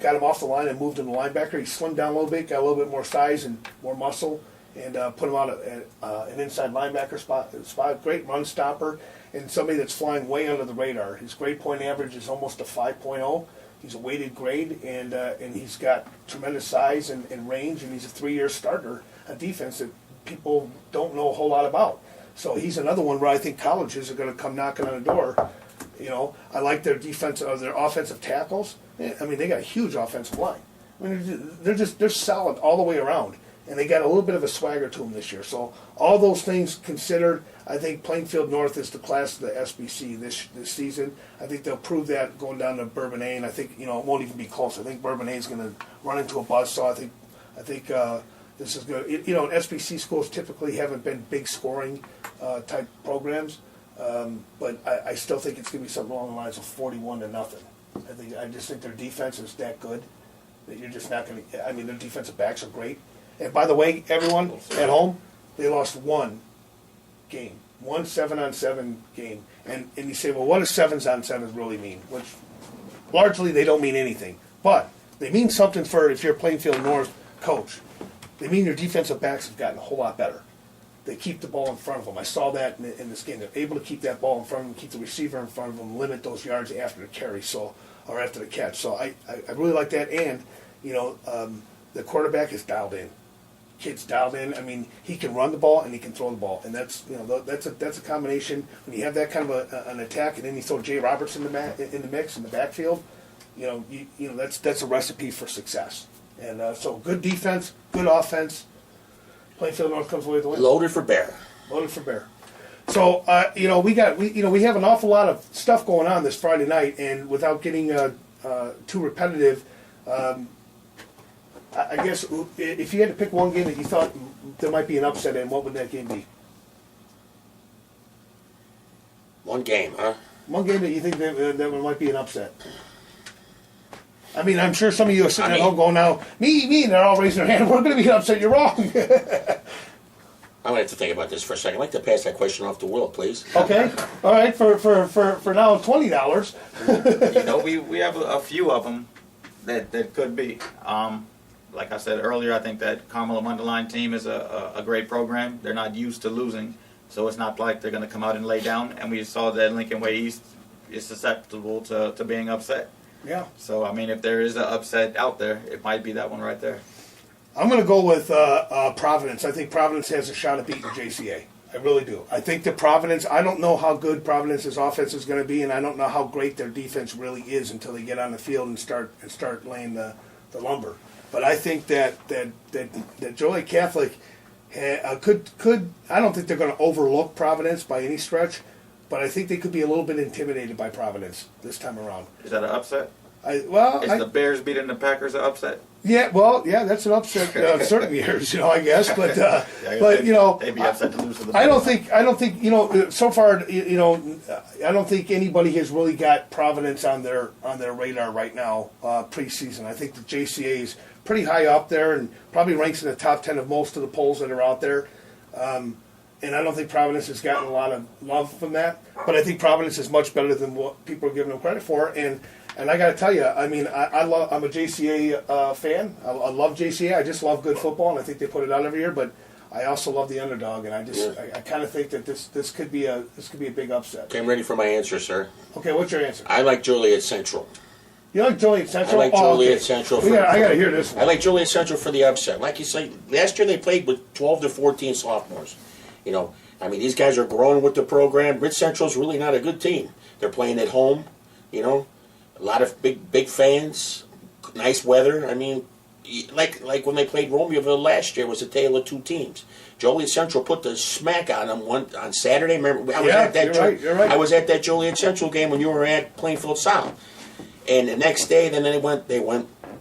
got him off the line and moved him to linebacker. He slimmed down a little bit, got a little bit more size and more muscle, and put him out an inside linebacker spot. Great run stopper, and somebody that's flying way under the radar. His grade point average is almost a 5.0. He's a weighted grade, and he's got tremendous size and range, and he's a 3-year starter on defense that people don't know a whole lot about. So he's another one where I think colleges are going to come knocking on the door. You know, I like their their offensive tackles. I mean, they got a huge offensive line. I mean, they're solid all the way around, and they got a little bit of a swagger to them this year. So all those things considered, I think Plainfield North is the class of the SBC this season. I think they'll prove that going down to Bourbonnais, and I think it won't even be close. I think Bourbonnais is going to run into a buzz. So I think this is good. SBC schools typically haven't been big scoring type programs. But I still think it's going to be something along the lines of 41-0. I just think their defense is that good that you're just not going to. I mean, their defensive backs are great. And by the way, everyone at home, they lost one game, one 7-on-7 game. And you say, well, what does 7s-on-7s really mean? Which largely they don't mean anything, but they mean something for if you're a Plainfield North coach. They mean your defensive backs have gotten a whole lot better. They keep the ball in front of them. I saw that in this game. They're able to keep that ball in front of them, keep the receiver in front of them, limit those yards after the carry, or after the catch. So I really like that. And the quarterback is dialed in. Kid's dialed in. I mean, he can run the ball and he can throw the ball, and that's a combination. When you have that kind of an attack, and then you throw Jay Roberts in the mix in the backfield, that's a recipe for success. And so good defense, good offense. Plainfield North comes away with the win. Loaded for bear. Loaded for bear. So we have an awful lot of stuff going on this Friday night, and without getting too repetitive, I guess if you had to pick one game that you thought there might be an upset in, what would that game be? One game, huh? One game that you think that might be an upset. I mean, I'm sure some of you are sitting I at mean- home going now, me, and they're all raising their hand. We're going to be upset. You're wrong. I'm gonna have to think about this for a second. I'd like to pass that question off to Will, please. Okay, all right. For now, $20. You know, we have a few of them that could be. Like I said earlier, I think that Carmelo Underline team is a great program. They're not used to losing, so it's not like they're going to come out and lay down. And we saw that Lincoln Way East is susceptible to being upset. Yeah, So, I mean, if there is an upset out there, it might be that one right there. I'm going to go with Providence. I think Providence has a shot at beating JCA. I really do. I think that Providence. I don't know how good Providence's offense is going to be, and I don't know how great their defense really is until they get on the field and start laying the lumber. But I think that Joliet Catholic could. I don't think they're going to overlook Providence by any stretch, but I think they could be a little bit intimidated by Providence this time around. Is that an upset? Is I, the Bears beating the Packers an upset? yeah, that's an upset certain years, I guess. But They'd be upset to lose to the I Bears. don't think so far I don't think anybody has really got Providence on their radar right now preseason. I think the JCA is pretty high up there and probably ranks in the top 10 of most of the polls that are out there. And I don't think Providence has gotten a lot of love from that, but I think Providence is much better than what people are giving them credit for. And I got to tell you, I mean, I'm a JCA fan. I love JCA. I just love good football, and I think they put it out every year. But I also love the underdog, and I kind of think that this could be a big upset. Okay, I'm ready for my answer, sir. Okay, what's your answer? I like Joliet Central. You like Joliet Central? I like Joliet Central. I got to hear this one. I like Joliet Central for the upset. Like you say, last year they played with 12 to 14 sophomores. I mean, these guys are growing with the program. Rich Central's really not a good team. They're playing at home, a lot of big fans, nice weather. I mean, like when they played Romeoville last year, it was a tale of two teams. Joliet Central put the smack on them on Saturday. Remember, I was at that. You're right. I was at that Joliet Central game when you were at Plainfield South. And the next day, then they went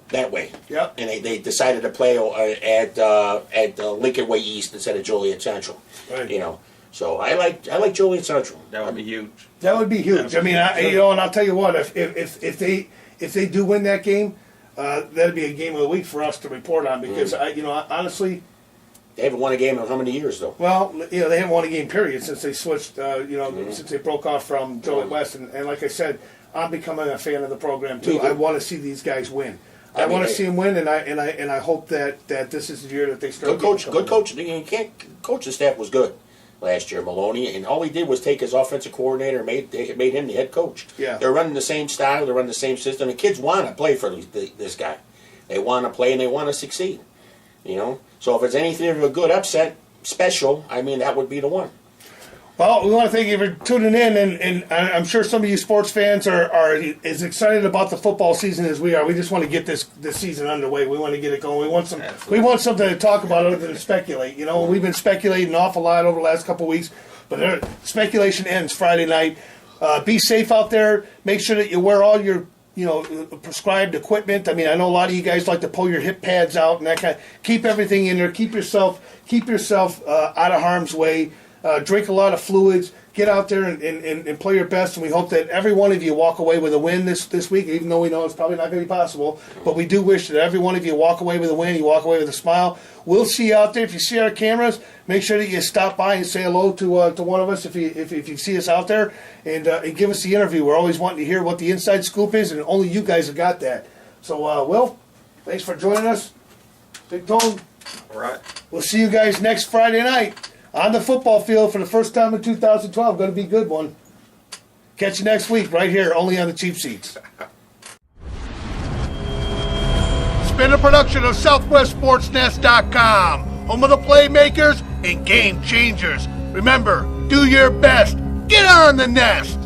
that way. Yep. And they decided to play at Lincoln Way East instead of Joliet Central. Right. So I like Joliet Central. That would be huge. That would be huge. I mean, and I'll tell you what, if they do win that game, that'd be a game of the week for us to report on because honestly, they haven't won a game in how many years though? well, they haven't won a game period since they switched. Since they broke off from Joliet West, and like I said, I'm becoming a fan of the program too. I want to see these guys win. I want to see them win, and I hope that this is the year that they start. Good coach. You can't. Coaching staff was good last year, Maloney, and all he did was take his offensive coordinator and made him the head coach. Yeah. They're running the same style. They're running the same system. The kids want to play for this guy. They want to play and they want to succeed. So if it's anything of a good upset special, I mean that would be the one. Well, we want to thank you for tuning in, and I'm sure some of you sports fans are as excited about the football season as we are. We just want to get this season underway. We want to get it going. We want something to talk about other than speculate. We've been speculating an awful lot over the last couple of weeks, but speculation ends Friday night. Be safe out there. Make sure that you wear all your prescribed equipment. I mean, I know a lot of you guys like to pull your hip pads out and that kind of. Keep everything in there. Keep yourself out of harm's way. Drink a lot of fluids, get out there and play your best, and we hope that every one of you walk away with a win this week, even though we know it's probably not going to be possible. But we do wish that every one of you walk away with a win, you walk away with a smile. We'll see you out there. If you see our cameras, make sure that you stop by and say hello to one of us if you see us out there, and give us the interview. We're always wanting to hear what the inside scoop is, and only you guys have got that. So, Will, thanks for joining us. Big Tone. All right. We'll see you guys next Friday night on the football field for the first time in 2012. Going to be a good one. Catch you next week right here, only on the Cheap Seats. It's been a production of SouthwestSportsNest.com, home of the playmakers and game changers. Remember, do your best. Get on the nest.